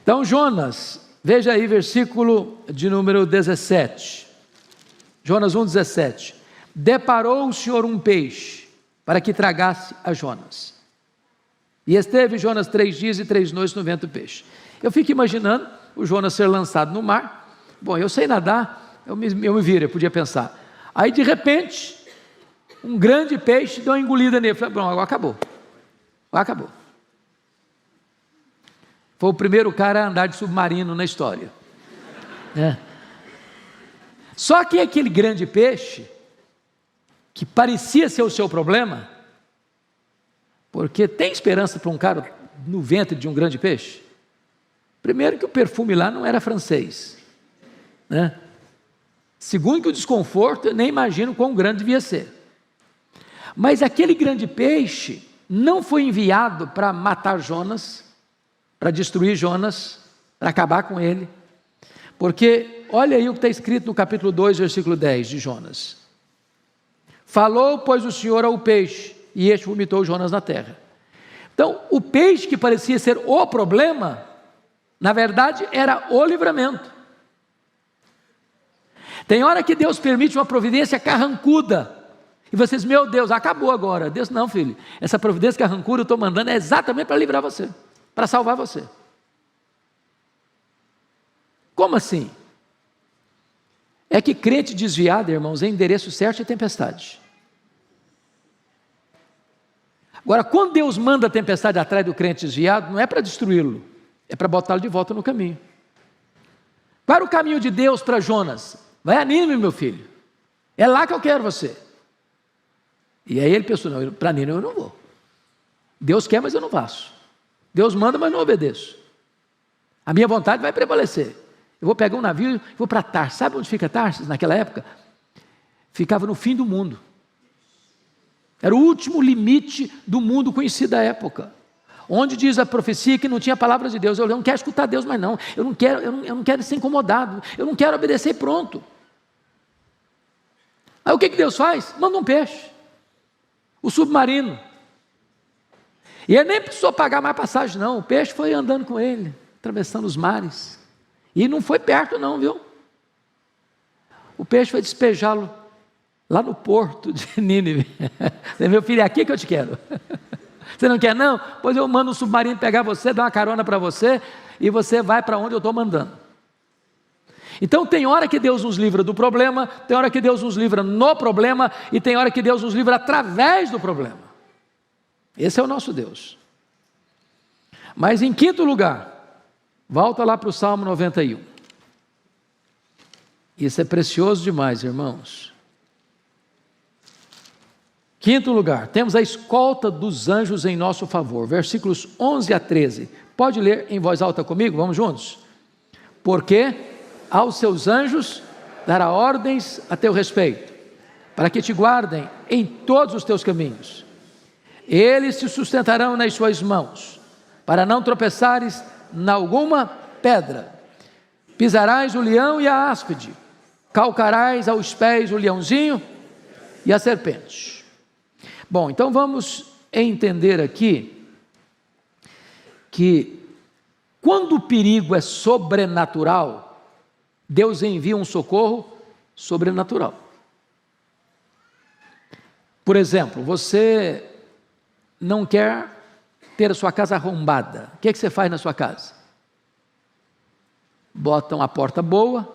[SPEAKER 2] Então Jonas, veja aí versículo de número 17, Jonas 1,17. Deparou o Senhor um peixe para que tragasse a Jonas, e esteve Jonas 3 dias e 3 noites no ventre do peixe. Eu fico imaginando o Jonas ser lançado no mar. Bom, eu sei nadar, eu me viro, eu podia pensar. Aí de repente, um grande peixe deu uma engolida nele. Falei, bom, agora acabou. Foi o primeiro cara a andar de submarino na história. Só que aquele grande peixe, que parecia ser o seu problema, porque tem esperança para um cara no ventre de um grande peixe? Primeiro que o perfume lá não era francês, né? Segundo que o desconforto, eu nem imagino quão grande devia ser. Mas aquele grande peixe não foi enviado para matar Jonas, para destruir Jonas, para acabar com ele. Porque, olha aí o que está escrito no capítulo 2, versículo 10 de Jonas. Falou, pois, o Senhor ao peixe, e este vomitou Jonas na terra. Então, o peixe que parecia ser o problema, na verdade, era o livramento. Tem hora que Deus permite uma providência carrancuda, e vocês, meu Deus, acabou agora. Deus, não, filho, essa providência carrancuda eu estou mandando é exatamente para livrar você, para salvar você. Como assim? É que crente desviado, irmãos, é endereço certo e tempestade. Agora, quando Deus manda a tempestade atrás do crente desviado, não é para destruí-lo, é para botá-lo de volta no caminho. Qual era o caminho de Deus para Jonas? Vai a Nínive, meu filho, é lá que eu quero você. E aí ele pensou, não, para Nínive eu não vou. Deus quer, mas eu não faço. Deus manda, mas não obedeço. A minha vontade vai prevalecer. Eu vou pegar um navio e vou para Tarsis. Sabe onde fica Tarsis naquela época? Ficava no fim do mundo. Era o último limite do mundo conhecido da época. Onde diz a profecia que não tinha palavra de Deus. Eu não quero escutar Deus mais não. Eu não quero ser incomodado. Eu não quero obedecer, pronto. Aí o que Deus faz? Manda um peixe. O submarino. E ele nem precisou pagar mais passagem não, o peixe foi andando com ele, atravessando os mares. E não foi perto não, viu? O peixe foi despejá-lo lá no porto de Nínive. Meu filho, é aqui que eu te quero. Você não quer não? Pois eu mando um submarino pegar você, dar uma carona para você, e você vai para onde eu estou mandando. Então tem hora que Deus nos livra do problema, tem hora que Deus nos livra no problema, e tem hora que Deus nos livra através do problema. Esse é o nosso Deus. Mas em quinto lugar, volta lá para o Salmo 91. Isso é precioso demais, irmãos. Quinto lugar, temos a escolta dos anjos em nosso favor, versículos 11 a 13. Pode ler em voz alta comigo? Vamos juntos? Porque aos seus anjos dará ordens a teu respeito, para que te guardem em todos os teus caminhos. Eles te sustentarão nas suas mãos, para não tropeçares em alguma pedra. Pisarás o leão e a áspide, calcarás aos pés o leãozinho e a serpente. Bom, então vamos entender aqui que quando o perigo é sobrenatural, Deus envia um socorro sobrenatural. Por exemplo, você não quer ter a sua casa arrombada. O que é que você faz na sua casa? Bota uma porta boa,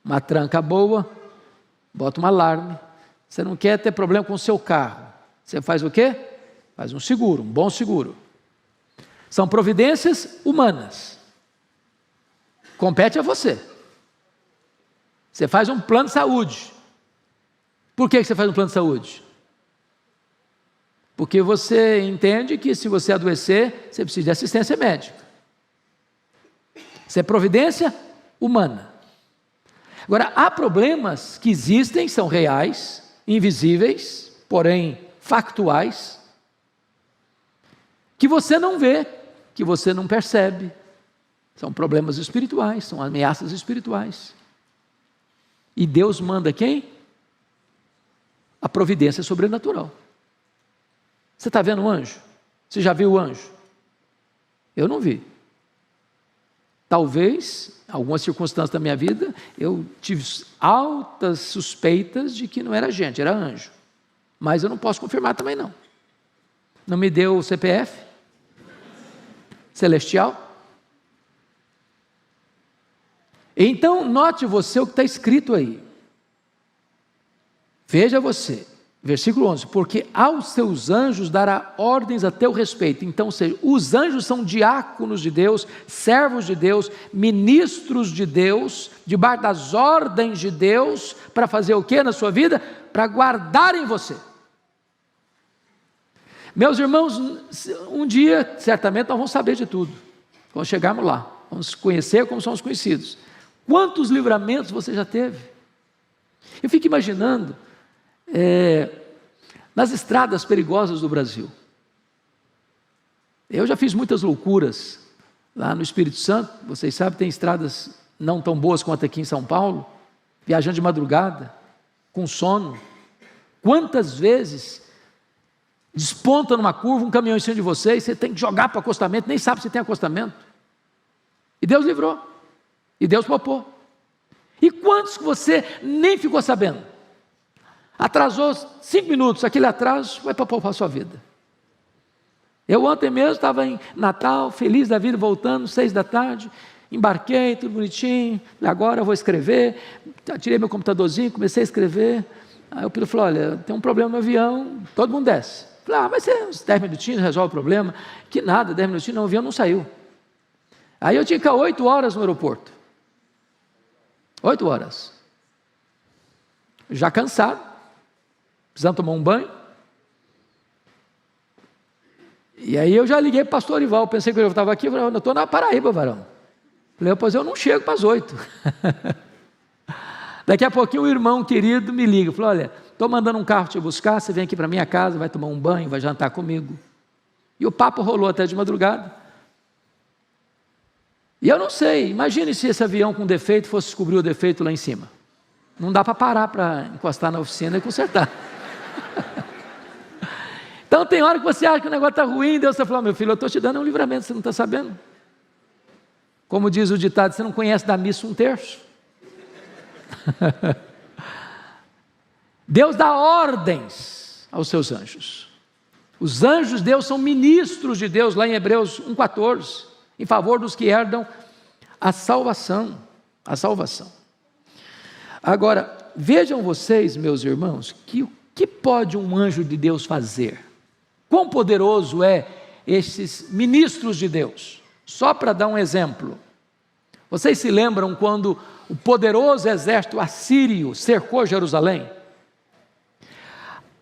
[SPEAKER 2] uma tranca boa, bota um alarme. Você não quer ter problema com o seu carro. Você faz o quê? Faz um seguro, um bom seguro. São providências humanas. Compete a você. Você faz um plano de saúde. Por que você faz um plano de saúde? Porque você entende que se você adoecer, você precisa de assistência médica. Isso é providência humana. Agora, há problemas que existem, são reais, invisíveis, porém factuais, que você não vê, que você não percebe. São problemas espirituais, são ameaças espirituais. E Deus manda quem? A providência sobrenatural. Você está vendo um anjo? Você já viu o anjo? Eu não vi. Talvez, em algumas circunstâncias da minha vida, eu tive altas suspeitas de que não era gente, era anjo. Mas eu não posso confirmar também não. Não me deu o CPF celestial. Então, note você o que está escrito aí. Veja você. Versículo 11, porque aos seus anjos dará ordens a teu respeito. Então, ou seja, os anjos são diáconos de Deus, servos de Deus, ministros de Deus, debaixo das ordens de Deus, para fazer o que na sua vida? Para guardarem você. Meus irmãos, um dia, certamente, nós vamos saber de tudo, quando chegarmos lá, vamos conhecer como somos conhecidos. Quantos livramentos você já teve? Eu fico imaginando, nas estradas perigosas do Brasil. Eu já fiz muitas loucuras lá no Espírito Santo, vocês sabem, tem estradas não tão boas quanto aqui em São Paulo, viajando de madrugada, com sono. Quantas vezes desponta numa curva um caminhão em cima de você e você tem que jogar para o acostamento, nem sabe se tem acostamento. E Deus livrou, e Deus poupou. E quantos que você nem ficou sabendo? Atrasou 5 minutos, aquele atraso vai para poupar a sua vida. Eu ontem mesmo estava em Natal, feliz da vida, voltando, 6 da tarde, embarquei, tudo bonitinho, agora eu vou escrever, tirei meu computadorzinho, comecei a escrever, aí o piloto falou, olha, tem um problema no avião, todo mundo desce. Falei, vai ser uns 10 minutinhos, resolve o problema, que nada, 10 minutinhos, não, o avião não saiu. Aí eu tinha que ficar 8 horas no aeroporto, 8 horas, já cansado, precisando tomar um banho. E aí eu já liguei para o pastor Orival, pensei que eu estava aqui, eu falei, eu estou na Paraíba, varão. Falei, pois eu não chego para as 8. Daqui a pouquinho um irmão querido me liga, falou, olha, estou mandando um carro te buscar, você vem aqui para minha casa, vai tomar um banho, vai jantar comigo. E o papo rolou até de madrugada. E eu não sei, imagine se esse avião com defeito fosse descobrir o defeito lá em cima. Não dá para parar para encostar na oficina e consertar. Então Então tem hora que você acha que o negócio está ruim, Deus está falando, meu filho, eu estou te dando um livramento, você não está sabendo. Como diz o ditado, você não conhece da missa um terço. Deus dá ordens aos seus anjos. Os anjos de Deus são ministros de Deus, lá em Hebreus 1,14, em favor dos que herdam a salvação. A salvação. Agora, vejam vocês, meus irmãos, que o que pode um anjo de Deus fazer? Quão poderoso é esses ministros de Deus? Só para dar um exemplo. Vocês se lembram quando o poderoso exército assírio cercou Jerusalém?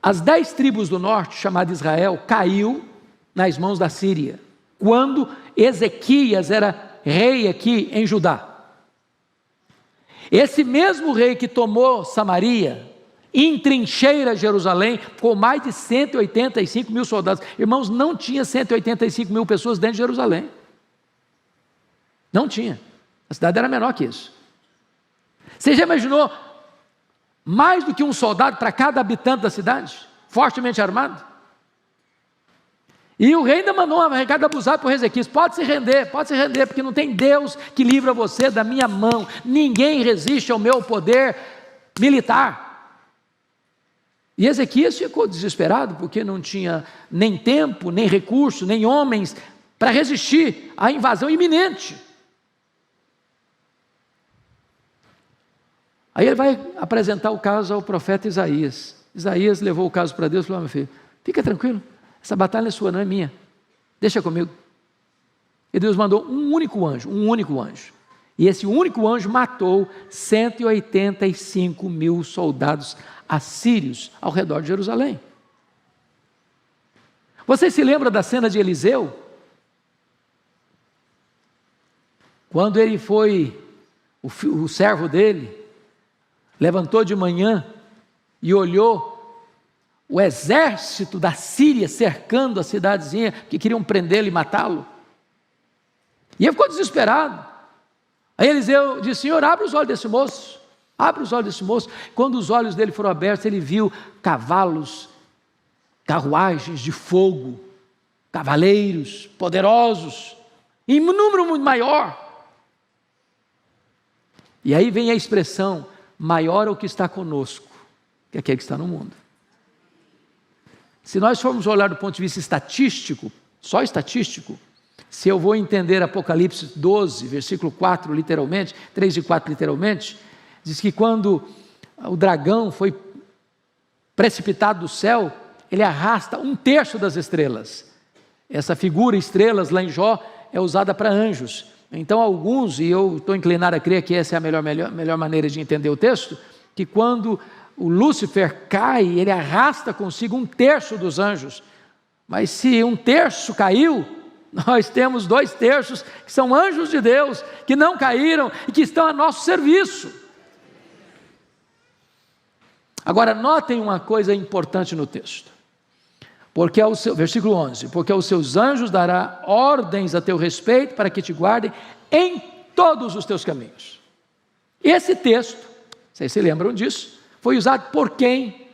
[SPEAKER 2] As 10 tribos do norte, chamada Israel, caiu nas mãos da Síria, quando Ezequias era rei aqui em Judá. Esse mesmo rei que tomou Samaria, entrincheira Jerusalém, com mais de 185 mil soldados. Irmãos, não tinha 185 mil pessoas dentro de Jerusalém. Não tinha. A cidade era menor que isso. Você já imaginou mais do que um soldado para cada habitante da cidade? Fortemente armado? E o rei ainda mandou um recado abusado para o Ezequias: pode se render, porque não tem Deus que livra você da minha mão. Ninguém resiste ao meu poder militar. E Ezequias ficou desesperado, porque não tinha nem tempo, nem recurso, nem homens para resistir à invasão iminente. Aí ele vai apresentar o caso ao profeta Isaías. Isaías levou o caso para Deus e falou: meu filho, fica tranquilo, essa batalha é sua, não é minha, deixa comigo. E Deus mandou um único anjo. E esse único anjo matou 185 mil soldados assírios ao redor de Jerusalém. Você se lembra da cena de Eliseu? Quando ele foi, o servo dele, levantou de manhã e olhou o exército da Síria cercando a cidadezinha, que queriam prendê-lo e matá-lo. E ele ficou desesperado. Aí Eliseu disse: Senhor, abre os olhos desse moço. Abre os olhos desse moço. Quando os olhos dele foram abertos, ele viu cavalos, carruagens de fogo, cavaleiros poderosos, em um número muito maior. E aí vem a expressão: maior é o que está conosco, que aquele que está no mundo. Se nós formos olhar do ponto de vista estatístico, só estatístico, se eu vou entender Apocalipse 12, versículo 4, literalmente, 3 e 4 literalmente, diz que quando o dragão foi precipitado do céu, ele arrasta 1/3 das estrelas. Essa figura, estrelas, lá em Jó, é usada para anjos. Então alguns, e eu estou inclinado a crer que essa é a melhor maneira de entender o texto, que quando o Lúcifer cai, ele arrasta consigo 1/3 dos anjos. Mas se 1/3 caiu, nós temos 2/3 que são anjos de Deus, que não caíram e que estão a nosso serviço. Agora notem uma coisa importante no texto, porque versículo 11, porque aos seus anjos dará ordens a teu respeito, para que te guardem em todos os teus caminhos. Esse texto, vocês se lembram disso, foi usado por quem?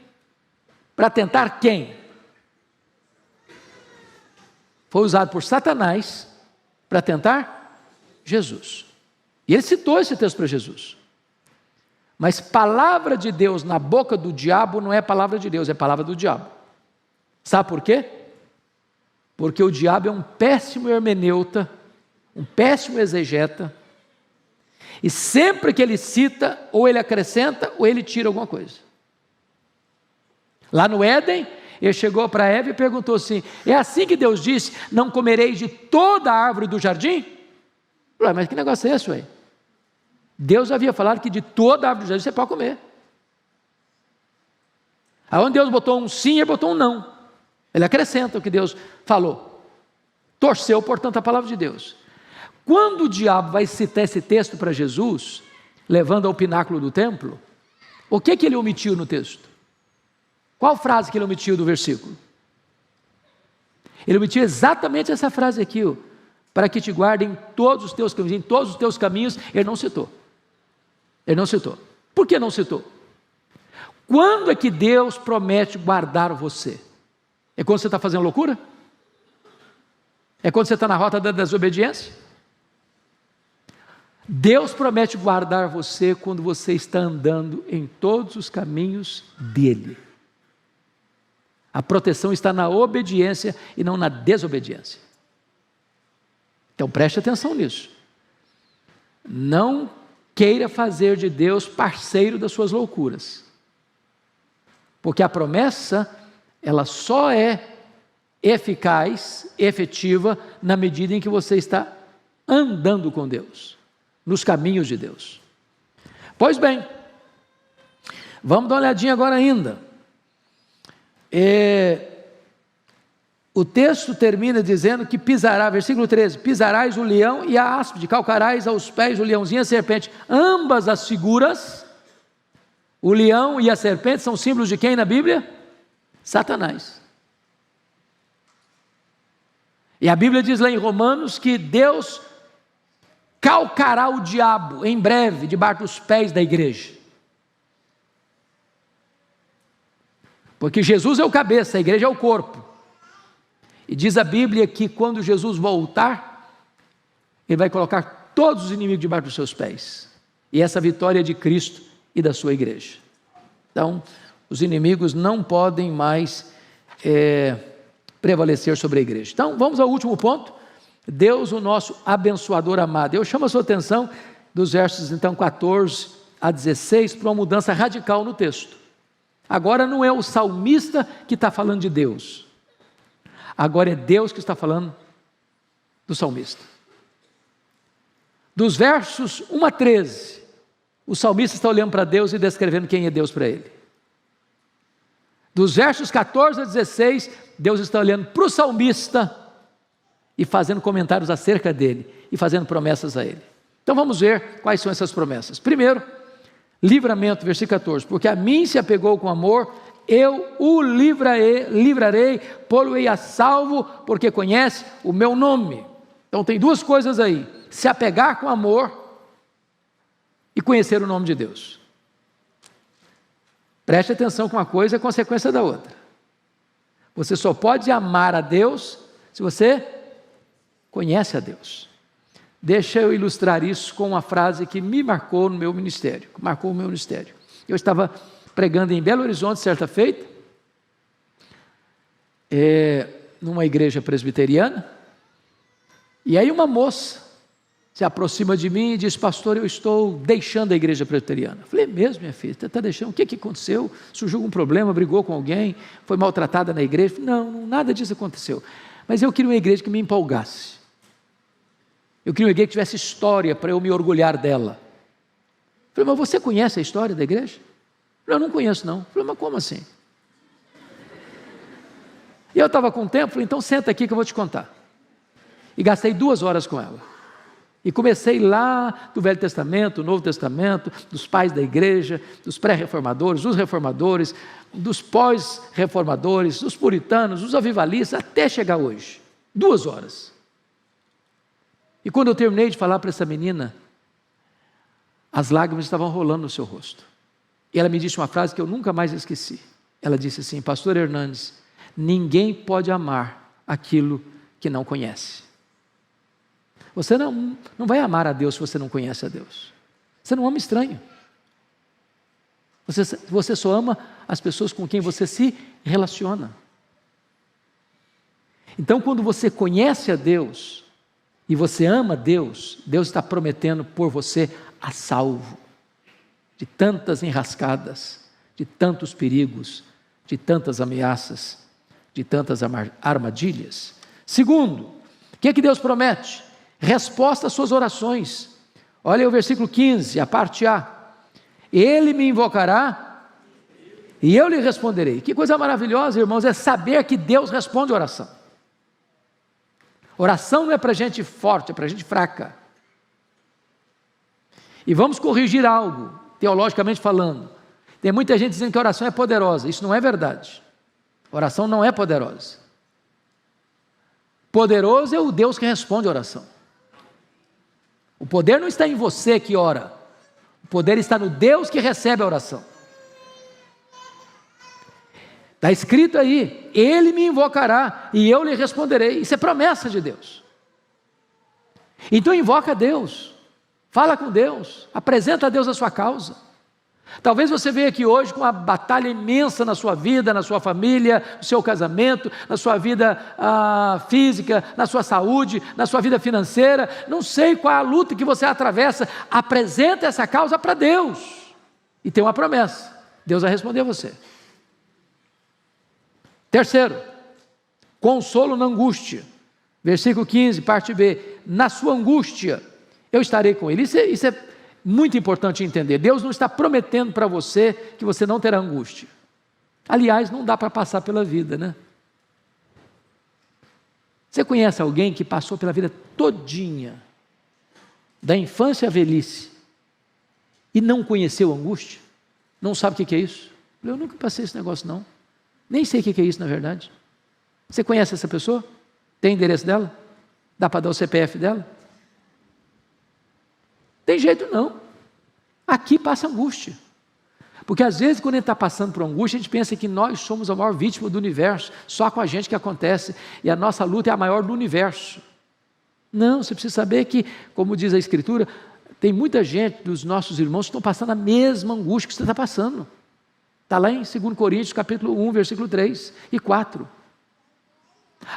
[SPEAKER 2] Para tentar quem? Foi usado por Satanás para tentar Jesus. E ele citou esse texto para Jesus. Mas palavra de Deus na boca do diabo não é palavra de Deus, é palavra do diabo. Sabe por quê? Porque o diabo é um péssimo hermeneuta, um péssimo exegeta, e sempre que ele cita, ou ele acrescenta, ou ele tira alguma coisa. Lá no Éden, ele chegou para Eva e perguntou assim: é assim que Deus disse, não comereis de toda a árvore do jardim? Ué, mas que negócio é esse, ué? Deus havia falado que de toda a árvore do jardim você pode comer. Aonde Deus botou um sim, ele botou um não. Ele acrescenta o que Deus falou. Torceu, portanto, a palavra de Deus. Quando o diabo vai citar esse texto para Jesus, levando ao pináculo do templo, o que ele omitiu no texto? Qual frase que ele omitiu do versículo? Ele omitiu exatamente essa frase aqui, ó, para que te guardem todos os teus caminhos. Em todos os teus caminhos, ele não citou. Ele não citou. Por que não citou? Quando é que Deus promete guardar você? É quando você está fazendo loucura? É quando você está na rota da desobediência? Deus promete guardar você quando você está andando em todos os caminhos dEle. A proteção está na obediência e não na desobediência. Então preste atenção nisso. Não queira fazer de Deus parceiro das suas loucuras. Porque a promessa, ela só é eficaz, efetiva, na medida em que você está andando com Deus, nos caminhos de Deus. Pois bem, vamos dar uma olhadinha agora ainda. O texto termina dizendo que pisará, versículo 13, pisarás o leão e a áspide, calcarás aos pés o leãozinho e a serpente, ambas as figuras, o leão e a serpente são símbolos de quem na Bíblia? Satanás. E a Bíblia diz lá em Romanos que Deus calcará o diabo em breve debaixo dos pés da igreja. Porque Jesus é o cabeça, a igreja é o corpo. E diz a Bíblia que quando Jesus voltar, Ele vai colocar todos os inimigos debaixo dos seus pés. E essa vitória é de Cristo e da sua igreja. Então, os inimigos não podem mais prevalecer sobre a igreja. Então, vamos ao último ponto. Deus, o nosso abençoador amado. Eu chamo a sua atenção dos versos, então, 14 a 16, para uma mudança radical no texto. Agora não é o salmista que está falando de Deus. Agora é Deus que está falando do salmista. Dos versos 1 a 13, o salmista está olhando para Deus e descrevendo quem é Deus para ele. Dos versos 14 a 16, Deus está olhando para o salmista e fazendo comentários acerca dele e fazendo promessas a ele. Então vamos ver quais são essas promessas. Primeiro, livramento, versículo 14, porque a mim se apegou com amor, eu o livrarei, pô-lo-ei a salvo, porque conhece o meu nome. Então tem duas coisas aí, se apegar com amor e conhecer o nome de Deus. Preste atenção que uma coisa é consequência da outra. Você só pode amar a Deus se você conhece a Deus. Deixa eu ilustrar isso com uma frase que me marcou no meu ministério, Eu estava pregando em Belo Horizonte certa feita, numa igreja presbiteriana, e aí uma moça se aproxima de mim e diz: pastor, eu estou deixando a igreja presbiteriana. Eu falei: mesmo, minha filha, está deixando? O que aconteceu? Surgiu algum problema, brigou com alguém, foi maltratada na igreja? Não, nada disso aconteceu, mas eu queria uma igreja que me empolgasse. Eu queria uma igreja que tivesse história para eu me orgulhar dela. Eu falei: mas você conhece a história da igreja? Eu falei: eu não conheço não. Eu falei: mas como assim? E eu estava com tempo, falei: então senta aqui que eu vou te contar. E gastei 2 horas com ela. E comecei lá do Velho Testamento, Novo Testamento, dos pais da igreja, dos pré-reformadores, dos reformadores, dos pós-reformadores, dos puritanos, dos avivalistas, até chegar hoje. 2 horas. E quando eu terminei de falar para essa menina, as lágrimas estavam rolando no seu rosto. E ela me disse uma frase que eu nunca mais esqueci. Ela disse assim: pastor Hernandes, ninguém pode amar aquilo que não conhece. Você não vai amar a Deus se você não conhece a Deus. Você não ama estranho. Você só ama as pessoas com quem você se relaciona. Então, quando você conhece a Deus e você ama Deus, Deus está prometendo pôr você a salvo de tantas enrascadas, de tantos perigos, de tantas ameaças, de tantas armadilhas. Segundo, o que é que Deus promete? Resposta às suas orações. Olha aí o versículo 15, a parte A. Ele me invocará e eu lhe responderei. Que coisa maravilhosa, irmãos, é saber que Deus responde a oração. Oração não é para gente forte, é para gente fraca. E vamos corrigir algo, teologicamente falando. Tem muita gente dizendo que a oração é poderosa. Isso não é verdade. A oração não é poderosa. Poderoso é o Deus que responde a oração. O poder não está em você que ora. O poder está no Deus que recebe a oração. Está escrito aí, ele me invocará e eu lhe responderei. Isso é promessa de Deus. Então invoca a Deus, fala com Deus, apresenta a Deus a sua causa. Talvez você veja aqui hoje com uma batalha imensa na sua vida, na sua família, no seu casamento, na sua vida física, na sua saúde, na sua vida financeira. Não sei qual a luta que você atravessa. Apresenta essa causa para Deus e tem uma promessa: Deus vai responder a você. Terceiro, consolo na angústia. Versículo 15, parte B. Na sua angústia, eu estarei com ele. Isso é muito importante entender. Deus não está prometendo para você que você não terá angústia. Aliás, não dá para passar pela vida, né? Você conhece alguém que passou pela vida todinha, da infância à velhice, e não conheceu angústia? Não sabe o que é isso? Eu nunca passei esse negócio não. Nem sei o que é isso na verdade. Você conhece essa pessoa? Tem endereço dela? Dá para dar o CPF dela? Tem jeito não. Aqui passa angústia. Porque às vezes quando a gente está passando por angústia, a gente pensa que nós somos a maior vítima do universo, só com a gente que acontece, e a nossa luta é a maior do universo. Não, você precisa saber que, como diz a Escritura, tem muita gente dos nossos irmãos que estão passando a mesma angústia que você está passando. Está lá em 2 Coríntios, capítulo 1, versículo 3 e 4.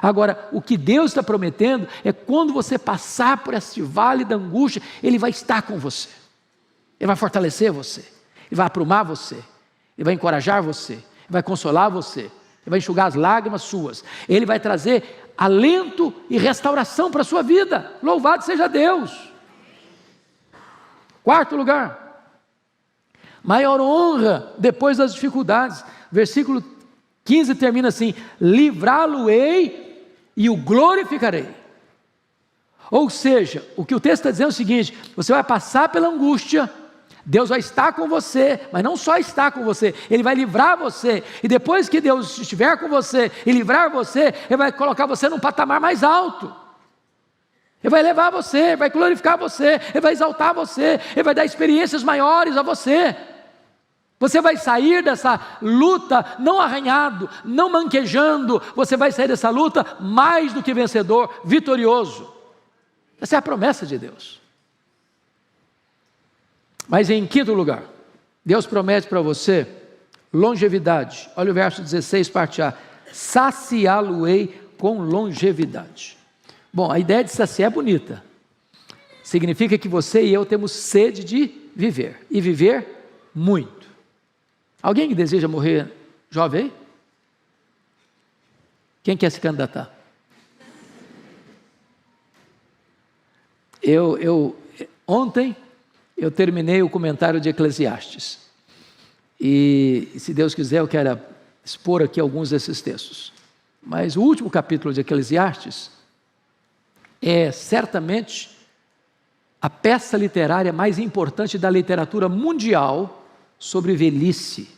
[SPEAKER 2] Agora, o que Deus está prometendo é quando você passar por esse vale da angústia, Ele vai estar com você. Ele vai fortalecer você. Ele vai aprumar você. Ele vai encorajar você. Ele vai consolar você. Ele vai enxugar as lágrimas suas. Ele vai trazer alento e restauração para a sua vida. Louvado seja Deus. Quarto lugar. Maior honra depois das dificuldades. Versículo 15 termina assim: livrá-lo-ei e o glorificarei. Ou seja, o que o texto está dizendo é o seguinte: você vai passar pela angústia, Deus vai estar com você, mas não só estar com você, Ele vai livrar você, e depois que Deus estiver com você e livrar você, Ele vai colocar você num patamar mais alto. Ele vai levar você, Ele vai glorificar você, Ele vai exaltar você, Ele vai dar experiências maiores a você. Você vai sair dessa luta não arranhado, não manquejando, você vai sair dessa luta mais do que vencedor, vitorioso. Essa é a promessa de Deus. Mas em quinto lugar, Deus promete para você longevidade. Olha o verso 16, parte A: saciá-lo-ei com longevidade. Bom, a ideia de saciar é bonita. Significa que você e eu temos sede de viver, e viver muito. Alguém que deseja morrer jovem aí? Quem quer se candidatar? Ontem eu terminei o comentário de Eclesiastes. E se Deus quiser eu quero expor aqui alguns desses textos. Mas o último capítulo de Eclesiastes é certamente a peça literária mais importante da literatura mundial sobre velhice.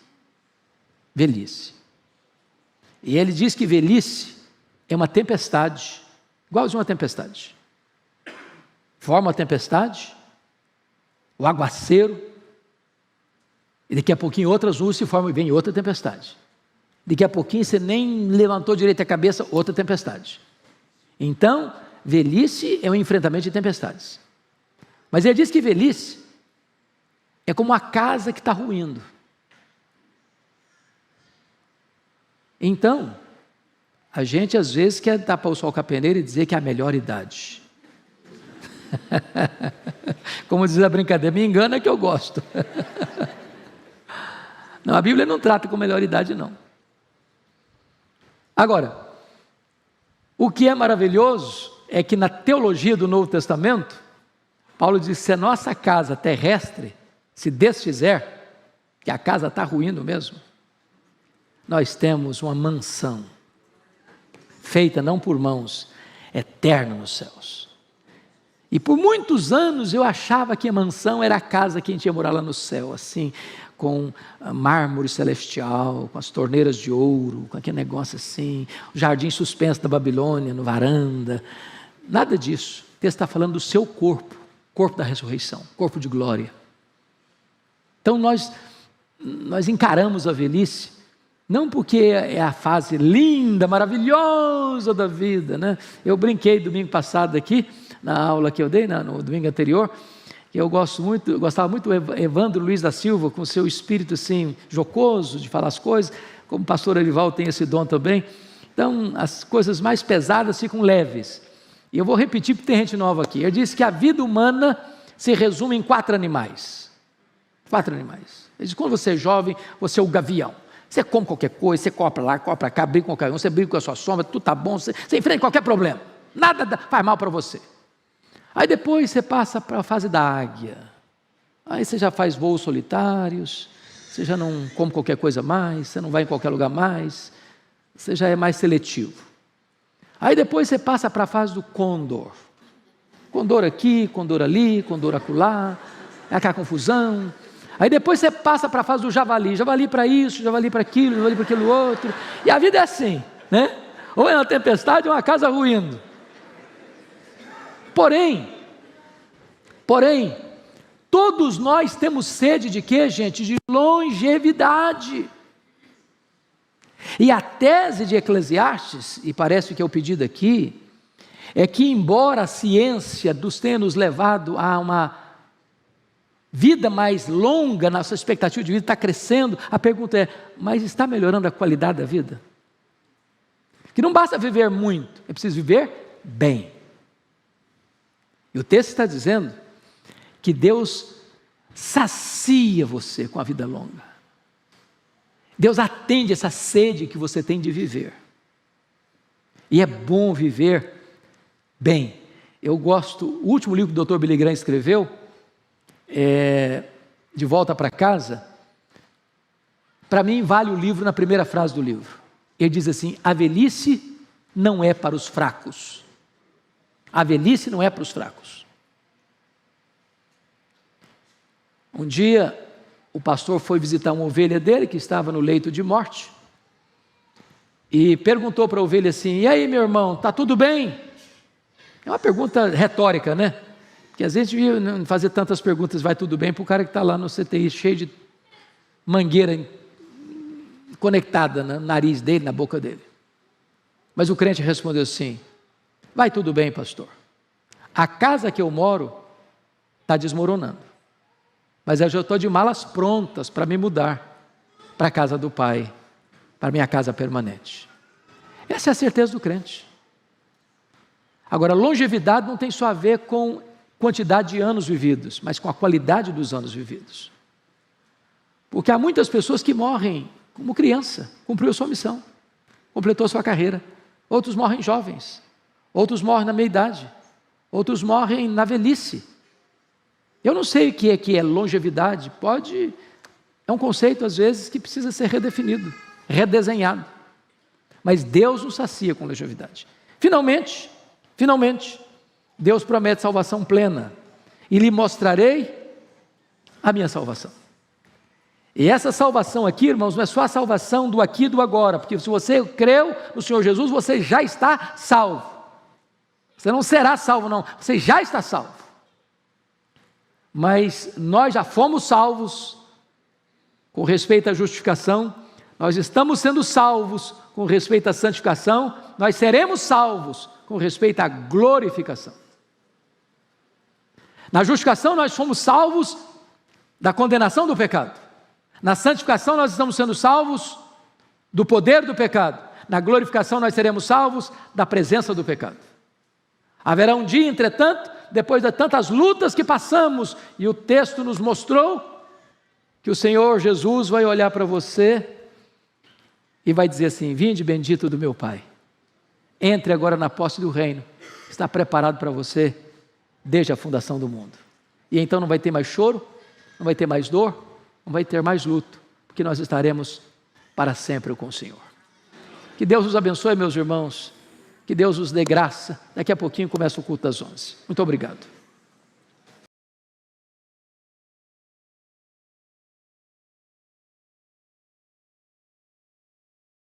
[SPEAKER 2] Velhice. E ele diz que velhice é uma tempestade, igualzinho uma tempestade. Forma a tempestade, o aguaceiro, e daqui a pouquinho outras nuvens se formam e vem outra tempestade. Daqui a pouquinho você nem levantou direito a cabeça, outra tempestade. Então, velhice é um enfrentamento de tempestades. Mas ele diz que velhice é como uma casa que está ruindo. Então, a gente às vezes quer dar para o sol com a peneira e dizer que é a melhor idade. Como diz a brincadeira, me engana que eu gosto. Não, a Bíblia não trata com melhor idade não. Agora, o que é maravilhoso é que na teologia do Novo Testamento, Paulo diz: se a nossa casa terrestre se desfizer, que a casa está ruindo mesmo, nós temos uma mansão, feita não por mãos, eterna nos céus. E por muitos anos eu achava que a mansão era a casa que a gente ia morar lá no céu, assim, com mármore celestial, com as torneiras de ouro, com aquele negócio assim, o jardim suspenso da Babilônia, no varanda. Nada disso. O texto está falando do seu corpo, corpo da ressurreição, corpo de glória. Então nós encaramos a velhice Não porque é a fase linda, maravilhosa da vida, né? Eu brinquei domingo passado aqui, na aula que eu dei, no domingo anterior, que eu gostava muito do Evandro Luiz da Silva, com seu espírito assim, jocoso, de falar as coisas, como o pastor Arival tem esse dom também. Então, as coisas mais pesadas ficam leves. E eu vou repetir porque tem gente nova aqui. Eu disse que a vida humana se resume em 4 animais. 4 animais. Ele diz, quando você é jovem, você é o gavião. Você come qualquer coisa, você compra lá, compra cá, briga com qualquer um, você briga com a sua sombra, tudo está bom, você enfrenta qualquer problema. Nada faz mal para você. Aí depois você passa para a fase da águia. Aí você já faz voos solitários, você já não come qualquer coisa mais, você não vai em qualquer lugar mais, você já é mais seletivo. Aí depois você passa para a fase do condor. Condor aqui, condor ali, condor acolá, é aquela confusão. Aí depois você passa para a fase do javali. Javali para isso, javali para aquilo, javali para aquilo outro. E a vida é assim, né? Ou é uma tempestade ou uma casa ruindo. Porém, todos nós temos sede de quê, gente? De longevidade. E a tese de Eclesiastes, e parece que é o pedido aqui, é que embora a ciência nos tenha nos levado a uma vida mais longa, nossa expectativa de vida está crescendo, a pergunta é, mas está melhorando a qualidade da vida? Que não basta viver muito, é preciso viver bem. E o texto está dizendo que Deus sacia você com a vida longa. Deus atende essa sede que você tem de viver. E é bom viver bem. Eu gosto, o último livro que o Dr. Billy Graham escreveu, De Volta para Casa, para mim vale o livro na primeira frase do livro. Ele diz assim, a velhice não é para os fracos. A velhice não é para os fracos. Um dia, o pastor foi visitar uma ovelha dele, que estava no leito de morte, e perguntou para a ovelha assim, e aí meu irmão, está tudo bem? É uma pergunta retórica, né? Porque às vezes não fazer tantas perguntas, vai tudo bem, para o cara que está lá no CTI, cheio de mangueira conectada no nariz dele, na boca dele. Mas o crente respondeu assim, vai tudo bem, pastor. A casa que eu moro está desmoronando. Mas eu já estou de malas prontas para me mudar para a casa do Pai, para a minha casa permanente. Essa é a certeza do crente. Agora, longevidade não tem só a ver com quantidade de anos vividos, mas com a qualidade dos anos vividos. Porque há muitas pessoas que morrem como criança, cumpriu sua missão, completou sua carreira. Outros morrem jovens, outros morrem na meia-idade, outros morrem na velhice. Eu não sei o que é longevidade, é um conceito às vezes que precisa ser redefinido, redesenhado. Mas Deus nos sacia com longevidade. Finalmente, Deus promete salvação plena, e lhe mostrarei a minha salvação. E essa salvação aqui, irmãos, não é só a salvação do aqui e do agora, porque se você creu no Senhor Jesus, você já está salvo. Você não será salvo não, você já está salvo. Mas nós já fomos salvos com respeito à justificação, nós estamos sendo salvos com respeito à santificação, nós seremos salvos com respeito à glorificação. Na justificação nós fomos salvos da condenação do pecado. Na santificação nós estamos sendo salvos do poder do pecado. Na glorificação nós seremos salvos da presença do pecado. Haverá um dia, entretanto, depois de tantas lutas que passamos, e o texto nos mostrou que o Senhor Jesus vai olhar para você e vai dizer assim, vinde bendito do meu Pai, entre agora na posse do reino, está preparado para você desde a fundação do mundo. E então não vai ter mais choro, não vai ter mais dor, não vai ter mais luto, porque nós estaremos para sempre com o Senhor. Que Deus os abençoe, meus irmãos, que Deus os dê graça. Daqui a pouquinho começa o culto das 11. Muito obrigado.